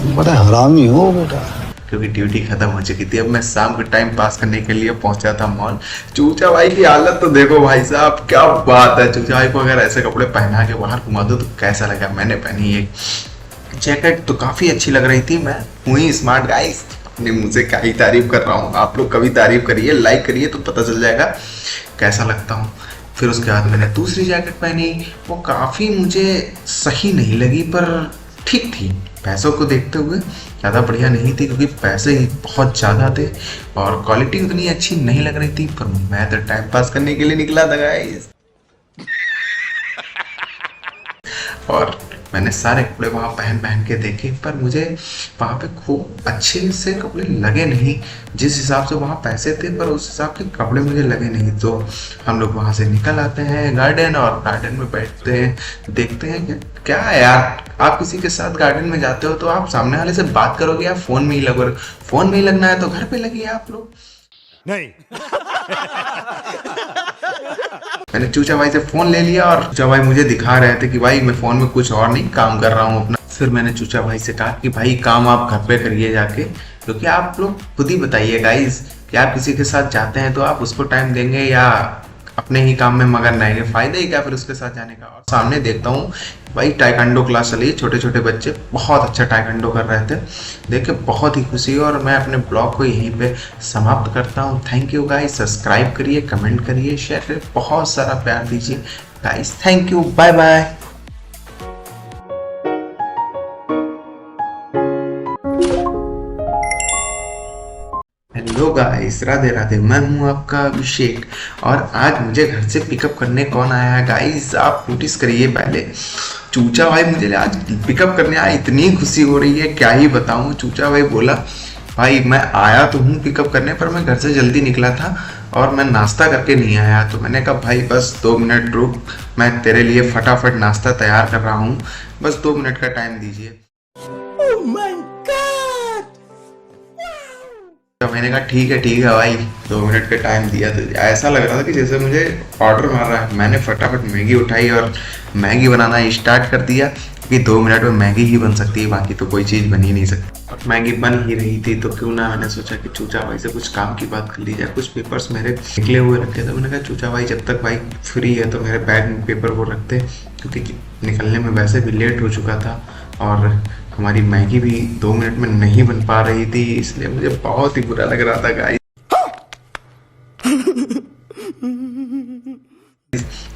बड़ा हरामी हो बेटा। क्योंकि ड्यूटी खत्म हो चुकी थी। अब मैं शाम को टाइम पास करने के लिए पहुंचा था मॉल। चूचा भाई की हालत तो देखो भाई साहब, क्या बात है। चूचा भाई को अगर ऐसे कपड़े पहना के बाहर घुमा दो तो कैसा लगा। मैंने पहनी एक जैकेट तो काफी अच्छी लग रही थी, मैं हुई स्मार्ट गाइस। अपने मुंह से क्या ही तारीफ कर रहा हूँ, आप लोग कभी तारीफ करिए, लाइक करिए तो पता चल जाएगा कैसा लगता हूँ। फिर उसके बाद मैंने दूसरी जैकेट पहनी, वो काफ़ी मुझे सही नहीं लगी पर ठीक थी। पैसों को देखते हुए ज़्यादा बढ़िया नहीं थी क्योंकि पैसे ही बहुत ज़्यादा थे और क्वालिटी उतनी अच्छी नहीं लग रही थी, पर मैं तो टाइम पास करने के लिए निकला था गाइस। और मैंने सारे कपड़े वहाँ पहन पहन के देखे, पर मुझे वहाँ पे खूब अच्छे से कपड़े लगे नहीं। जिस हिसाब से वहाँ पैसे थे पर उस हिसाब के कपड़े मुझे लगे नहीं। तो हम लोग वहाँ से निकल आते हैं गार्डन, और गार्डन में बैठते हैं, देखते हैं कि क्या है यार, आप किसी के साथ गार्डन में जाते हो तो आप सामने वाले से बात करोगे या फोन में ही लगोगे? फोन में ही लगना है तो घर पे लगिए आप लोग। नहीं। मैंने चूचा भाई से फोन ले लिया, और चूचा भाई मुझे दिखा रहे थे कि भाई मैं फोन में कुछ और नहीं काम कर रहा हूँ अपना। फिर मैंने चूचा भाई से कहा कि भाई काम आप घर पे करिए जाके, क्योंकि आप लोग खुद ही बताइए गाइस कि आप किसी के साथ जाते हैं तो आप उसको टाइम देंगे या अपने ही काम में मगन रहेंगे? फायदा ही क्या फिर उसके साथ जाने का। और सामने देखता हूँ भाई टाइकांडो क्लास चली, छोटे छोटे बच्चे बहुत अच्छा टाइकांडो कर रहे थे, देख के बहुत ही खुशी हुई। और मैं अपने ब्लॉग को यहीं पे समाप्त करता हूँ। थैंक यू गाइस, सब्सक्राइब करिए, कमेंट करिए, शेयर करिए, बहुत सारा प्यार दीजिए guys. Thank you, bye bye. Hello guys, Radhe Radhe, मैं हूं आपका अभिषेक, और आज मुझे घर से पिकअप करने कौन आया है गाइस, आप नोटिस करिए। पहले चूचा भाई मुझे आज पिकअप करने आया, इतनी खुशी हो रही है क्या ही बताऊं। चूचा भाई बोला भाई मैं आया तो हूँ पिकअप करने, पर मैं घर से जल्दी निकला था और मैं नाश्ता करके नहीं आया। तो मैंने कहा भाई बस 2 मिनट रुक, मैं तेरे लिए फटाफट नाश्ता तैयार कर रहा हूँ, बस 2 मिनट का टाइम दीजिए। तो मैंने कहा ठीक है भाई, 2 मिनट का टाइम दिया। तो ऐसा लग रहा था कि जैसे मुझे ऑर्डर मार रहा है। मैंने फटाफट मैगी उठाई और मैगी बनाना स्टार्ट कर दिया, कि 2 मिनट में मैगी ही बन सकती है, बाकी तो कोई चीज़ बन ही नहीं सकती। और मैगी बन ही रही थी तो क्यों ना, मैंने सोचा कि चूचा भाई से कुछ काम की बात कर ली जाए। कुछ पेपर्स मेरे निकले हुए रखे थे, मैंने कहा चूचा भाई जब तक भाई फ्री है तो मेरे बैग में पेपर वो रखते, क्योंकि निकलने में वैसे भी लेट हो चुका था और हमारी मैगी भी 2 मिनट में नहीं बन पा रही थी, इसलिए मुझे बहुत ही बुरा लग रहा था गाइस।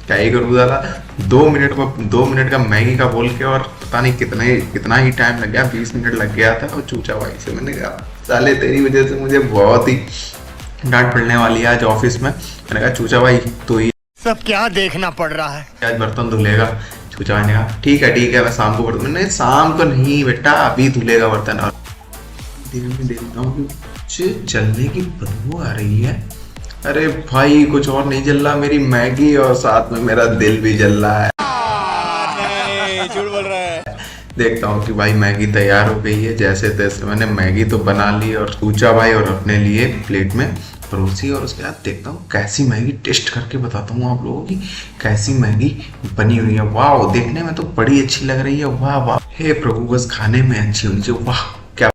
क्या ही करूँ दादा, 2 मिनट का मैगी का बोल के, और पता नहीं कितना ही टाइम लग गया, 20 मिनट लग गया था। और चूचा भाई से मैंने कहा साले तेरी वजह से मुझे बहुत ही डांट पड़ने वाली है आज ऑफिस में। मैंने कहा चूचा भाई तो ही सब क्या देखना पड़ रहा है। आज बर्तन धुलेगा। चूचा भाई ने कहा ठीक है मैं शाम को बर्तन, मैंने शाम को नहीं बेटा अभी धुलेगा बर्तन। और धीरे में देखता हूँ कि कुछ जलने की बदबू आ रही है। अरे भाई कुछ और नहीं जल रहा, मेरी मैगी और साथ में मेरा दिल भी जल रहा है। नहीं, झूठ बोल रहा है। देखता हूँ कि भाई मैगी तैयार हो गई है। जैसे तैसे मैंने मैगी तो बना ली और चूचा भाई और अपने लिए प्लेट में परोसी, और उसके बाद देखता हूँ कैसी मैगी, टेस्ट करके बताता हूँ आप लोगों की कैसी मैगी बनी हुई है। वाह, देखने में तो बड़ी अच्छी लग रही है। वाह वाह, हे प्रभु बस खाने में अच्छी होनी चाहिए। वाह क्या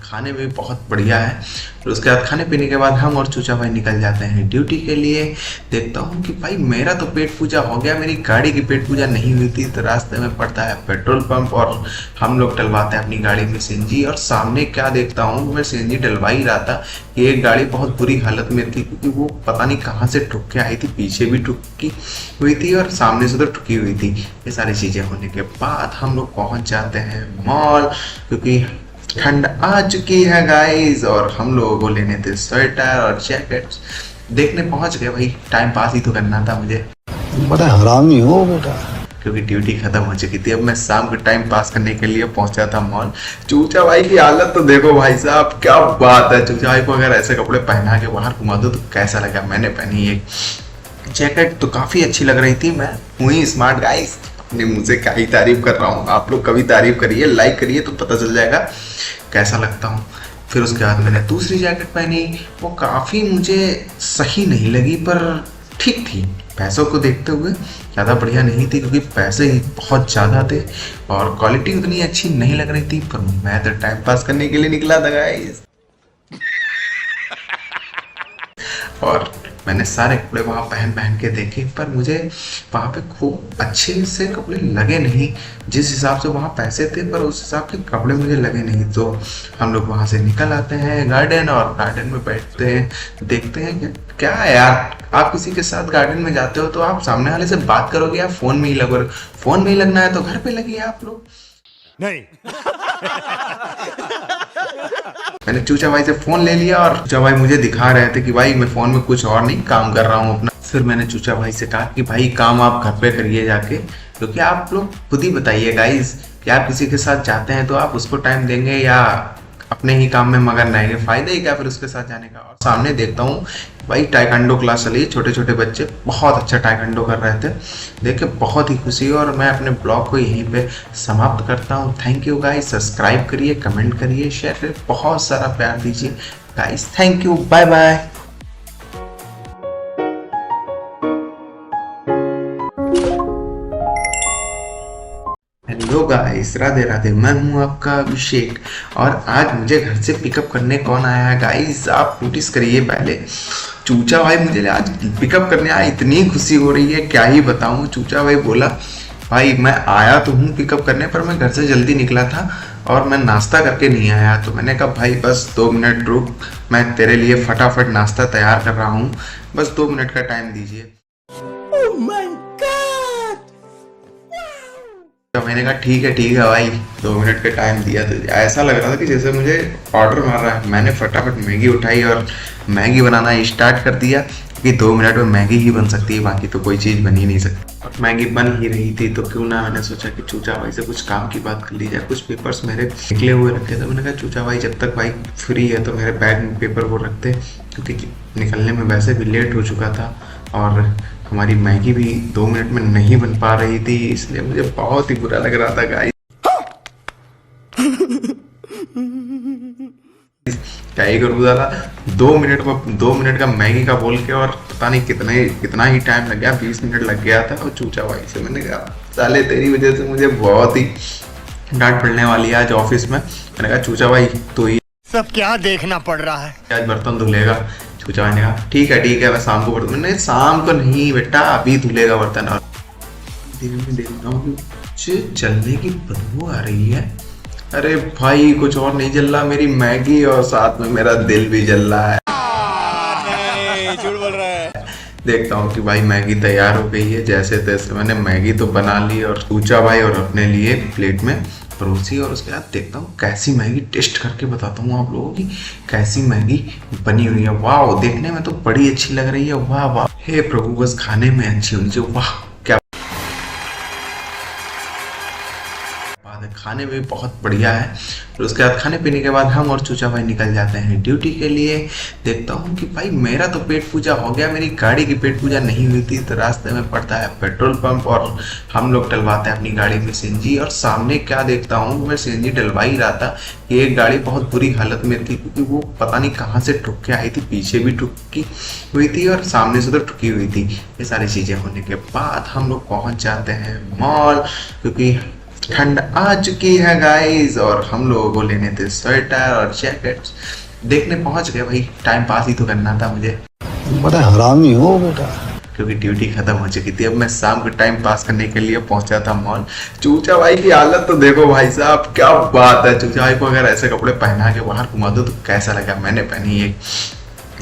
खाने में बहुत बढ़िया है। फिर उसके बाद खाने पीने के बाद हम और चूचा भाई निकल जाते हैं ड्यूटी के लिए। देखता हूँ कि भाई मेरा तो पेट पूजा हो गया, मेरी गाड़ी की पेट पूजा नहीं हुई थी। तो रास्ते में पड़ता है पेट्रोल पंप और हम लोग डलवाते हैं अपनी गाड़ी में सीएनजी। और सामने क्या देखता हूँ, मैं सीएनजी डलवा ही रहा था कि एक गाड़ी बहुत बुरी हालत में थी, क्योंकि वो पता नहीं कहाँ से ठुक के आई थी, पीछे भी ठुकी हुई थी और सामने से तो ठुकी हुई थी। ये सारी चीज़ें होने के बाद हम लोग पहुँच जाते हैं मॉल, क्योंकि ठंड आ चुकी है गाइस, और हम लोगों को लेने थे स्वेटर और जैकेट्स। देखने पहुंच गए भाई, टाइम पास ही तो करना था मुझे, बड़ा हरामी हो बेटा। क्योंकि ड्यूटी खत्म हो चुकी थी। अब मैं शाम को टाइम पास करने के लिए पहुंचा था मॉल। चूचा भाई की हालत तो देखो भाई साहब, क्या बात है। चूचा भाई को अगर ऐसे कपड़े पहना के बाहर घुमा दो तो कैसा लगा। मैंने पहनी एक जैकेट तो काफी अच्छी लग रही थी, मैं हुई स्मार्ट गाइस। अपने मुंह से क्या ही तारीफ कर रहा हूँ, आप लोग कभी तारीफ करिए, लाइक करिए तो पता चल जाएगा कैसा लगता हूँ। फिर उसके बाद मैंने दूसरी जैकेट पहनी, वो काफ़ी मुझे सही नहीं लगी पर ठीक थी। पैसों को देखते हुए ज़्यादा बढ़िया नहीं थी, क्योंकि पैसे ही बहुत ज़्यादा थे और क्वालिटी उतनी अच्छी नहीं लग रही थी। पर मैं तो टाइम पास करने के लिए निकला था गाइस। और मैंने सारे कपड़े वहाँ पहन पहन के देखे, पर मुझे वहाँ पे खूब अच्छे से कपड़े लगे नहीं। जिस हिसाब से वहाँ पैसे थे पर उस हिसाब के कपड़े मुझे लगे नहीं। तो हम लोग वहाँ से निकल आते हैं गार्डन, और गार्डन में बैठते हैं, देखते हैं कि क्या है यार, आप किसी के साथ गार्डन में जाते हो तो आप सामने वाले से बात करोगे या फोन में ही लगोगे? फोन में ही लगना है तो घर पे लगिए आप लोग। नहीं। मैंने चूचा भाई से फोन ले लिया, और चूचा भाई मुझे दिखा रहे थे कि भाई मैं फोन में कुछ और नहीं काम कर रहा हूँ अपना। फिर मैंने चूचा भाई से कहा कि भाई काम आप घर पे करिए जाके, क्योंकि आप लोग खुद ही बताइए गाइस कि आप किसी के साथ जाते हैं तो आप उसको टाइम देंगे या अपने ही काम में मगन रहेंगे, फायदा ही क्या फिर उसके साथ जाने का। और सामने देखता हूँ भाई टाइकंडो क्लास चली, छोटे छोटे बच्चे बहुत अच्छा टाइकंडो कर रहे थे, देख के बहुत ही खुशी हुई। और मैं अपने ब्लॉग को यहीं पे समाप्त करता हूँ। थैंक यू गाइस, सब्सक्राइब करिए, कमेंट करिए, शेयर करिए, बहुत सारा प्यार दीजिए guys. Thank you, bye bye. Hello guys, Radhe Radhe, मैं हूं आपका अभिषेक और आज मुझे घर से पिकअप करने कौन आया है गाइस, आप नोटिस करिए। पहले चूचा भाई मुझे आज पिकअप करने आया, इतनी खुशी हो रही है क्या ही बताऊं। चूचा भाई बोला भाई मैं आया तो हूं पिकअप करने, पर मैं घर से जल्दी निकला था और मैं नाश्ता करके नहीं आया। तो मैंने कहा भाई बस 2 मिनट रुक, मैं तेरे लिए फटाफट नाश्ता तैयार कर रहा हूँ, बस 2 मिनट का टाइम दीजिए। तो मैंने कहा ठीक है भाई, 2 मिनट का टाइम दिया। तो ऐसा लग रहा था कि जैसे मुझे ऑर्डर मार रहा है। मैंने फटाफट मैगी उठाई और मैगी बनाना स्टार्ट कर दिया कि 2 मिनट में मैगी ही बन सकती है, बाकी तो कोई चीज़ बन ही नहीं सकती। और मैगी बन ही रही थी तो क्यों ना, मैंने सोचा कि चूचा भाई से कुछ काम की बात कर ली जाए। कुछ पेपर्स मेरे निकले हुए रखे थे, मैंने कहा चूचा भाई जब तक भाई फ्री है तो मेरे बैग में पेपर वो रखते, क्योंकि निकलने में वैसे भी लेट हो चुका था और हमारी मैगी भी 2 मिनट में नहीं बन पा रही थी, इसलिए मुझे बहुत ही बुरा लग रहा था गाइस। क्या ही करूँ दादा, 2 मिनट का मैगी का बोल के और पता नहीं कितना ही टाइम लग गया, 20 मिनट लग गया था। और चूचा भाई से मैंने कहा साले तेरी वजह से मुझे बहुत ही डांट पड़ने वाली है आज ऑफिस में। मैंने कहा चूचा भाई तो ही सब क्या देखना पड़ रहा है। आज बर्तन धुलेगा। चूचा भाई ने कहा ठीक है मैं शाम को बर्तन, मैंने शाम को नहीं बेटा अभी धुलेगा बर्तन। और दिन में देख रहा हूँ जलने की बदबू आ रही है। अरे भाई कुछ और नहीं जल रहा, मेरी मैगी और साथ में मेरा दिल भी जल रहा है। नहीं, झूठ बोल रहा है। देखता हूँ कि भाई मैगी तैयार हो गई है। जैसे तैसे मैंने मैगी तो बना ली और चूचा भाई और अपने लिए प्लेट में परोसी, और उसके बाद देखता हूँ कैसी मैगी, टेस्ट करके बताता हूँ आप लोगों की कैसी मैगी बनी हुई है। वाह, देखने में तो बड़ी अच्छी लग रही है। वाह वाह, हे प्रभु बस खाने में अच्छी होनी चाहिए। वाह क्या बात है, खाने में बहुत बढ़िया है। फिर उसके बाद खाने पीने के बाद हम और चूचा भाई निकल जाते हैं ड्यूटी के लिए। देखता हूँ कि भाई मेरा तो पेट पूजा हो गया, मेरी गाड़ी की पेट पूजा नहीं हुई थी। तो रास्ते में पड़ता है पेट्रोल पंप और हम लोग डलवाते हैं अपनी गाड़ी में सीएनजी। और सामने क्या देखता हूँ, मैं सीएनजी डलवा ही रहा था कि एक गाड़ी बहुत बुरी हालत में थी, क्योंकि वो पता नहीं कहाँ से ठुक के आई थी, पीछे भी ठुकी हुई थी और सामने से तो ठुकी हुई थी। ये सारी चीज़ें होने के बाद हम लोग पहुँच जाते हैं मॉल, क्योंकि ठंड आ चुकी है गाइस और हम लोगों को लेने थे स्वेटर और जैकेट्स। देखने पहुंच गए भाई, टाइम पास ही तो करना था मुझे, बड़ा हरामी हो बेटा, क्योंकि ड्यूटी खत्म हो चुकी थी। अब मैं शाम को टाइम पास करने के लिए पहुंचा था मॉल। चूचा भाई की हालत तो देखो भाई साहब, क्या बात है। चूचा भाई को अगर ऐसे कपड़े पहना के बाहर घुमा दो तो कैसा लगा। मैंने पहनी एक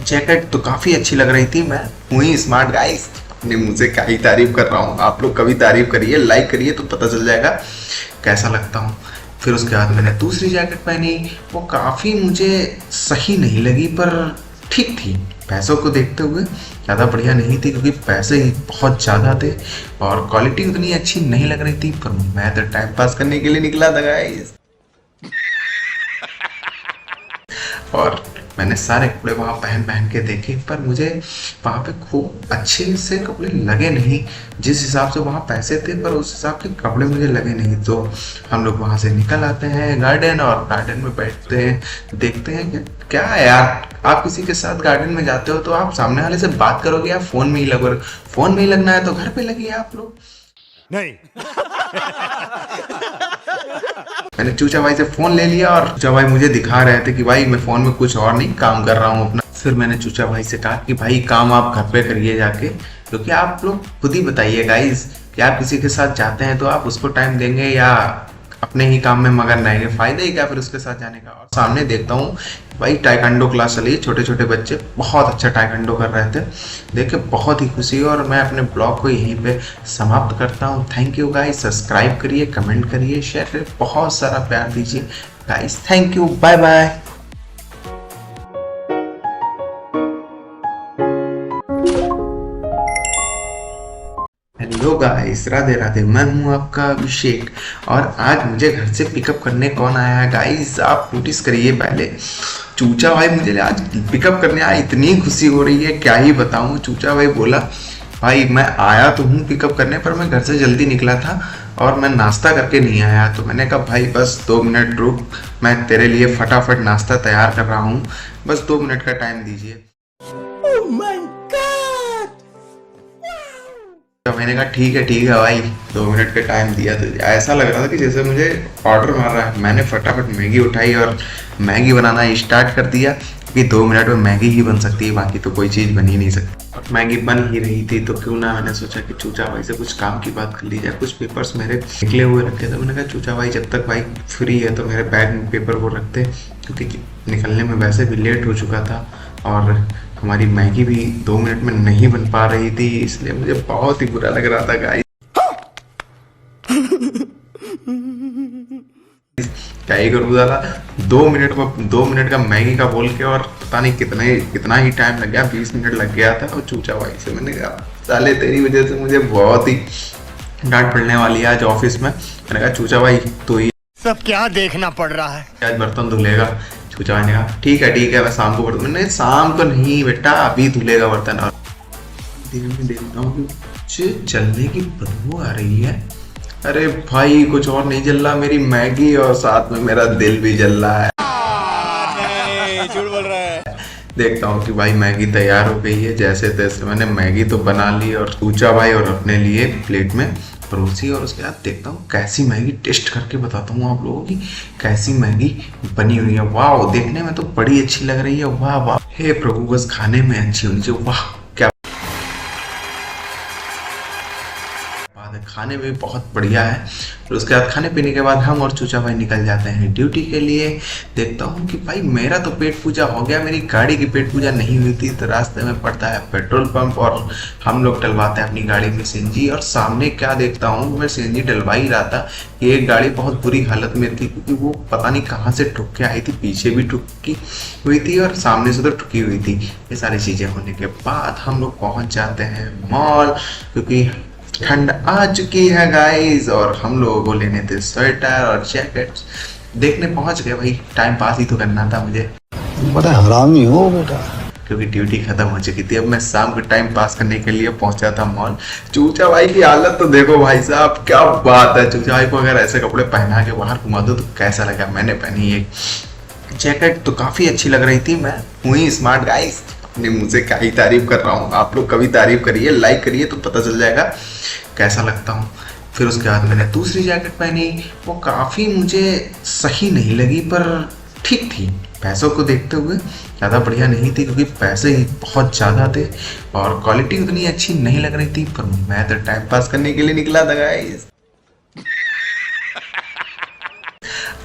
जैकेट तो काफी अच्छी लग रही थी। मैं हुई स्मार्ट गाइस, अपने मुंह से क्या ही तारीफ कर रहा हूँ। आप लोग कभी तारीफ करिए, लाइक करिए तो पता चल जाएगा कैसा लगता हूँ। फिर उसके बाद मैंने दूसरी जैकेट पहनी, वो काफ़ी मुझे सही नहीं लगी पर ठीक थी। पैसों को देखते हुए ज़्यादा बढ़िया नहीं थी, क्योंकि पैसे ही बहुत ज़्यादा थे और क्वालिटी उतनी अच्छी नहीं लग रही थी। पर मैं तो टाइम पास करने के लिए निकला था गाइस। और मैंने सारे कपड़े वहाँ पहन के देखे, पर मुझे वहाँ पे खूब अच्छे से कपड़े लगे नहीं। जिस हिसाब से वहाँ पैसे थे पर उस हिसाब के कपड़े मुझे लगे नहीं। तो हम लोग वहाँ से निकल आते हैं गार्डन, और गार्डन में बैठते हैं, देखते हैं कि क्या है यार, आप किसी के साथ गार्डन में जाते हो तो आप सामने वाले से बात करोगे या फोन में ही लगोगे। फोन में ही लगना है तो घर पे लगिए आप लोग। नहीं। मैंने चूचा भाई से फोन ले लिया और चूचा भाई मुझे दिखा रहे थे कि भाई मैं फोन में कुछ और नहीं काम कर रहा हूँ अपना। फिर मैंने चूचा भाई से कहा कि भाई काम आप घर पे करिए जाके, क्योंकि आप लोग खुद ही बताइए गाइस कि आप किसी के साथ जाते हैं तो आप उसको टाइम देंगे या अपने ही काम में मगन रहेंगे, फायदा ही क्या फिर उसके साथ जाने का। और सामने देखता हूँ भाई टाइकंडो क्लास चली, छोटे छोटे बच्चे बहुत अच्छा टाइकंडो कर रहे थे, देख के बहुत ही खुशी हुई। और मैं अपने ब्लॉग को यहीं पे समाप्त करता हूँ। थैंक यू गाइस, सब्सक्राइब करिए, कमेंट करिए, शेयर करिए, बहुत सारा प्यार दीजिए guys. Thank you, bye bye. Hello guys, Radhe Radhe. मैं हूं आपका अभिषेक और आज मुझे घर से पिकअप करने कौन आया है गाइस, आप नोटिस करिए। पहले चूचा भाई मुझे आज पिकअप करने आया, इतनी खुशी हो रही है क्या ही बताऊं। चूचा भाई बोला भाई मैं आया तो हूँ पिकअप करने, पर मैं घर से जल्दी निकला था और मैं नाश्ता करके नहीं आया। तो मैंने कहा भाई बस 2 मिनट रुक, मैं तेरे लिए फटाफट नाश्ता तैयार कर रहा हूँ, बस 2 मिनट का टाइम दीजिए। तो मैंने कहा ठीक है भाई, 2 मिनट का टाइम दिया। तो ऐसा लग रहा था कि जैसे मुझे ऑर्डर मार रहा है। मैंने फटाफट मैगी उठाई और मैगी बनाना स्टार्ट कर दिया कि 2 मिनट में मैगी ही बन सकती है, बाकी तो कोई चीज़ बन ही नहीं सकती। और मैगी बन ही रही थी तो क्यों ना, मैंने सोचा कि चूचा भाई से कुछ काम की बात कर ली जाए। कुछ पेपर्स मेरे निकले हुए रखे थे, मैंने कहा चूचा भाई जब तक भाई फ्री है तो मेरे बैग में पेपर वो रखते, क्योंकि निकलने में वैसे भी लेट हो चुका था और हमारी मैगी भी 2 मिनट में नहीं बन पा रही थी, इसलिए मुझे बहुत ही बुरा लग रहा था गाइस। क्या ही करूँ दादा, 2 मिनट का मैगी का बोल के और पता नहीं कितना ही टाइम लग गया, 20 मिनट लग गया था। और चूचा भाई से मैंने कहा साले तेरी वजह से मुझे बहुत ही डांट पड़ने वाली है आज ऑफिस में। मैंने कहा चूचा भाई तो ही सब क्या देखना पड़ रहा है। आज बर्तन धुलेगा। चूचा भाई ने कहा ठीक है मैं शाम को बर्तन, मैंने शाम को नहीं बेटा अभी धुलेगा बर्तन। और दिन में देखता हूँ कि जलने की बदबू आ रही है। अरे भाई कुछ और नहीं जल रहा, मेरी मैगी और साथ में मेरा दिल भी जल रहा है। नहीं, झूठ बोल रहा है। देखता हूँ कि भाई मैगी तैयार हो गई है। जैसे तैसे मैंने मैगी तो बना ली और चूचा भाई और अपने लिए प्लेट में परोसी, और उसके बाद देखता हूँ कैसी मैगी, टेस्ट करके बताता हूँ आप लोगों की कैसी मैगी बनी हुई है। वाह, देखने में तो बड़ी अच्छी लग रही है। वाह वाह, हे प्रभु बस खाने में अच्छी होनी चाहिए। वाह क्या बात है, खाने में बहुत बढ़िया है। और उसके बाद खाने पीने के बाद हम और चूचा भाई निकल जाते हैं ड्यूटी के लिए। देखता हूँ कि भाई मेरा तो पेट पूजा हो गया, मेरी गाड़ी की पेट पूजा नहीं हुई थी। तो रास्ते में पड़ता है पेट्रोल पंप और हम लोग डलवाते हैं अपनी गाड़ी में सीएनजी। और सामने क्या देखता हूँ, मैं सीएनजी डलवा ही रहा था कि एक गाड़ी बहुत बुरी हालत में थी, क्योंकि वो पता नहीं कहाँ से ठुक के आई थी, पीछे भी ठुकी हुई थी और सामने से तो ठुकी हुई थी। ये सारी चीज़ें होने के बाद हम लोग पहुँच जाते हैं मॉल, क्योंकि ठंड आ चुकी है गाइस और हम लोगों को लेने थे स्वेटर और जैकेट्स। देखने पहुंच गए भाई, टाइम पास ही तो करना था मुझे, बड़ा हरामी हो बेटा। क्योंकि ड्यूटी खत्म हो चुकी थी। अब मैं शाम को टाइम पास करने के लिए पहुंचा था मॉल। चूचा भाई की हालत तो देखो भाई साहब, क्या बात है। चूचा भाई को अगर ऐसे कपड़े पहना के बाहर घुमा दो तो कैसा लगा। मैंने पहनी एक जैकेट तो काफी अच्छी लग रही थी। मैं हुई स्मार्ट गाइस, अपने मुंह से क्या ही तारीफ कर रहा हूँ। आप लोग कभी तारीफ करिए, लाइक करिए तो पता चल जाएगा कैसा लगता हूँ। फिर उसके बाद मैंने दूसरी जैकेट पहनी, वो काफ़ी मुझे सही नहीं लगी पर ठीक थी। पैसों को देखते हुए ज़्यादा बढ़िया नहीं थी, क्योंकि पैसे ही बहुत ज़्यादा थे और क्वालिटी उतनी अच्छी नहीं लग रही थी। पर मैं तो टाइम पास करने के लिए निकला था गाइस।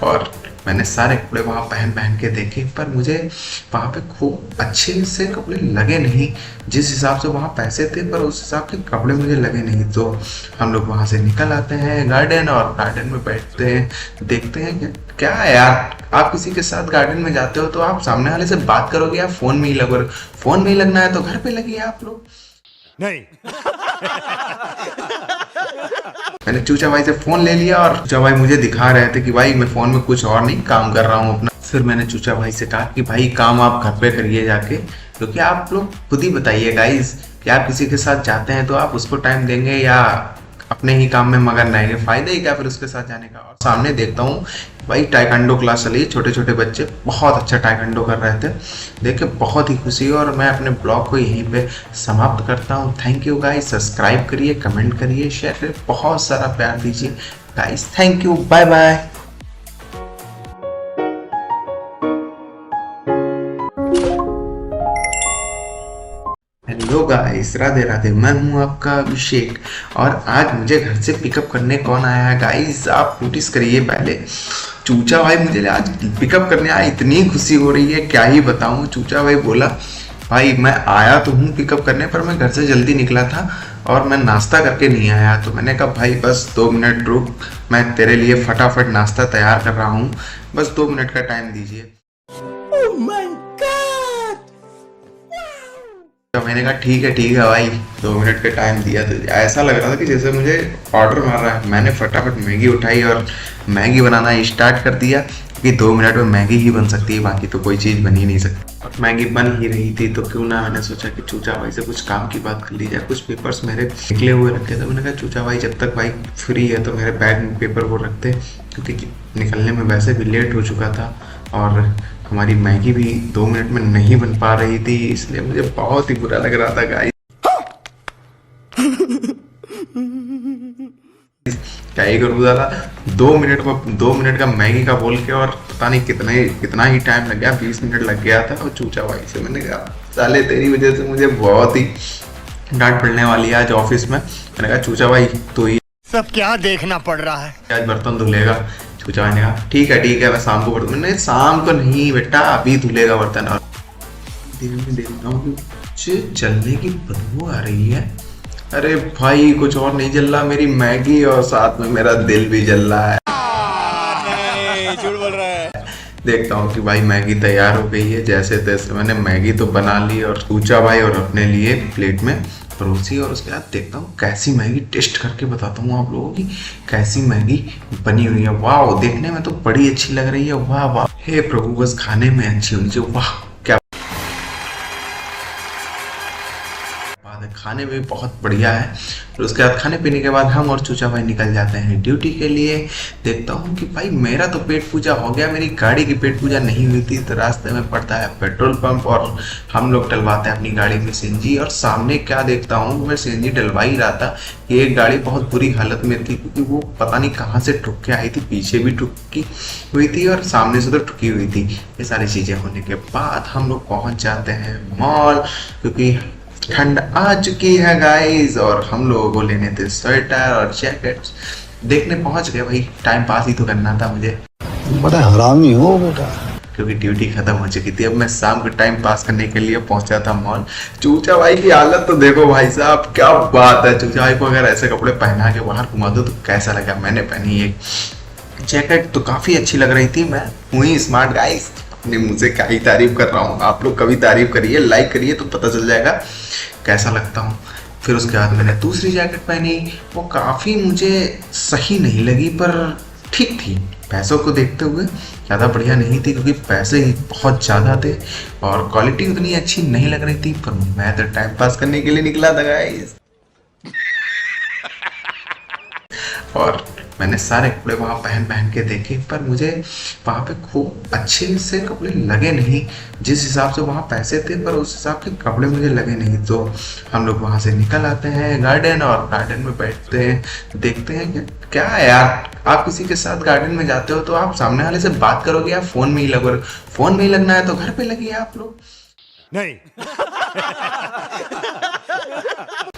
और मैंने सारे कपड़े वहाँ पहन के देखे, पर मुझे वहाँ पे खूब अच्छे से कपड़े लगे नहीं। जिस हिसाब से वहाँ पैसे थे पर उस हिसाब के कपड़े मुझे लगे नहीं। तो हम लोग वहाँ से निकल आते हैं गार्डन, और गार्डन में बैठते हैं, देखते हैं कि क्या है यार, आप किसी के साथ गार्डन में जाते हो तो आप सामने वाले से बात करोगे या फ़ोन में ही लगोगे। फ़ोन में ही लगना है तो घर पे लगिए आप लोग। नहीं। मैंने चूचा भाई से फोन ले लिया और चूचा भाई मुझे दिखा रहे थे कि भाई मैं फोन में कुछ और नहीं काम कर रहा हूँ अपना। फिर मैंने चूचा भाई से कहा कि भाई काम आप घर पे करिए जाके, क्योंकि आप लोग खुद ही बताइए गाइस कि आप किसी के साथ जाते हैं तो आप उसको टाइम देंगे या अपने ही काम में मगन रहेंगे, फायदा ही क्या फिर उसके साथ जाने का। और सामने देखता हूँ भाई टाइकांडो क्लास चली, छोटे छोटे बच्चे बहुत अच्छा टाइकांडो कर रहे थे, देख के बहुत ही खुशी हुई। और मैं अपने ब्लॉग को यहीं पे समाप्त करता हूँ। थैंक यू गाइस, सब्सक्राइब करिए, कमेंट करिए, शेयर करिए, बहुत सारा प्यार दीजिए guys. Thank you, bye bye. Hello guys, Radhe Radhe. मैं हूं आपका अभिषेक और आज मुझे घर से पिकअप करने कौन आया है गाइस, आप नोटिस करिए। पहले चूचा भाई मुझे आज पिकअप करने आया, इतनी खुशी हो रही है क्या ही बताऊं। चूचा भाई बोला भाई मैं आया तो हूँ पिकअप करने, पर मैं घर से जल्दी निकला था और मैं नाश्ता करके नहीं आया। तो मैंने कहा भाई बस 2 मिनट रुक, मैं तेरे लिए फटाफट नाश्ता तैयार कर रहा हूँ, बस 2 मिनट का टाइम दीजिए। तो मैंने कहा ठीक है भाई, 2 मिनट का टाइम दिया। तो ऐसा लग रहा था कि जैसे मुझे ऑर्डर मार रहा है। मैंने फटाफट मैगी उठाई और मैगी बनाना स्टार्ट कर दिया कि 2 मिनट में मैगी ही बन सकती है, बाकी तो कोई चीज़ बन ही नहीं सकती। और मैगी बन ही रही थी तो क्यों ना, मैंने सोचा कि चूचा भाई से कुछ काम की बात कर ली जाए। कुछ पेपर्स मेरे निकले हुए रखे थे, मैंने कहा चूचा भाई जब तक भाई फ्री है तो मेरे बैग में पेपर वो रखते, क्योंकि निकलने में वैसे भी लेट हो चुका था और हमारी मैगी भी 2 मिनट में नहीं बन पा रही थी, इसलिए मुझे बहुत ही बुरा लग रहा था गाइस। क्या ही करूँ दादा, 2 मिनट का मैगी का बोल के और पता नहीं कितना ही टाइम लग गया, 20 मिनट लग गया था। और चूचा भाई से मैंने कहा साले तेरी वजह से मुझे बहुत ही डांट पड़ने वाली है आज ऑफिस में। मैंने कहा चूचा भाई तो ही सब क्या देखना पड़ रहा है। आज बर्तन धुलेगा। चूचा भाई ने कहा ठीक है मैं शाम को बर्तन, मैंने शाम को नहीं बेटा अभी धुलेगा बर्तन। और देख रहा हूँ जलने की बदबू आ रही है। अरे भाई कुछ और नहीं जल रहा, मेरी मैगी और साथ में मेरा दिल भी जल रहा है। नहीं, झूठ बोल रहा है। देखता हूँ कि भाई मैगी तैयार हो गई है। जैसे तैसे मैंने मैगी तो बना ली और चूचा भाई और अपने लिए प्लेट में परोसी। और उसके बाद देखता हूँ कैसी मैगी, टेस्ट करके बताता हूँ आप लोगों की कैसी मैगी बनी हुई है। वाह, देखने में तो बड़ी अच्छी लग रही है। वाह वाह, हे प्रभु बस खाने में अच्छी होनी चाहिए। वाह क्या खाने में बहुत बढ़िया है। और उसके बाद खाने पीने के बाद हम और चूचा भाई निकल जाते हैं ड्यूटी के लिए। देखता हूँ कि भाई मेरा तो पेट पूजा हो गया, मेरी गाड़ी की पेट पूजा नहीं हुई थी। तो रास्ते में पड़ता है पेट्रोल पंप और हम लोग डलवाते हैं अपनी गाड़ी में सीएनजी। और सामने क्या देखता हूँ, मैं सीएनजी डलवा ही रहा था कि एक गाड़ी बहुत बुरी हालत में थी, क्योंकि वो पता नहीं कहाँ से ठुक के आई थी, पीछे भी ठुकी हुई थी और सामने से तो ठुकी हुई थी। ये सारी चीज़ें होने के बाद हम लोग पहुँच जाते हैं मॉल, क्योंकि ठंड आ चुकी है गाइस। और हम लोगों को लेने थे स्वेटर और जैकेट्स। देखने पहुंच गए भाई, टाइम पास ही तो करना था मुझे, बड़ा हरामी हो बेटा। क्योंकि ड्यूटी खत्म हो चुकी थी। अब मैं शाम को टाइम पास करने के लिए पहुंचा था मॉल। चूचा भाई की हालत तो देखो भाई साहब, क्या बात है। चूचा भाई को अगर ऐसे कपड़े पहना के बाहर घुमा दो तो कैसा लगा। मैंने पहनी एक जैकेट तो काफी अच्छी लग रही थी। मैं हुई स्मार्ट गाइस, अपने मुंह से क्या ही तारीफ कर रहा हूँ। आप लोग कभी तारीफ करिए, लाइक करिए तो पता चल जाएगा कैसा लगता हूँ। फिर उसके बाद मैंने दूसरी जैकेट पहनी, वो काफ़ी मुझे सही नहीं लगी पर ठीक थी। पैसों को देखते हुए ज़्यादा बढ़िया नहीं थी, क्योंकि पैसे ही बहुत ज़्यादा थे और क्वालिटी उतनी अच्छी नहीं लग रही थी। पर मैं तो टाइम पास करने के लिए निकला था गाइस। और मैंने सारे कपड़े वहाँ पहन के देखे, पर मुझे वहाँ पे खूब अच्छे से कपड़े लगे नहीं। जिस हिसाब से वहाँ पैसे थे पर उस हिसाब के कपड़े मुझे लगे नहीं। तो हम लोग वहाँ से निकल आते हैं गार्डन, और गार्डन में बैठते हैं, देखते हैं कि क्या है यार, आप किसी के साथ गार्डन में जाते हो तो आप सामने वाले से बात करोगे या फोन में ही लगोगे। फोन में ही लगना है तो घर पे लगिए आप लोग। नहीं।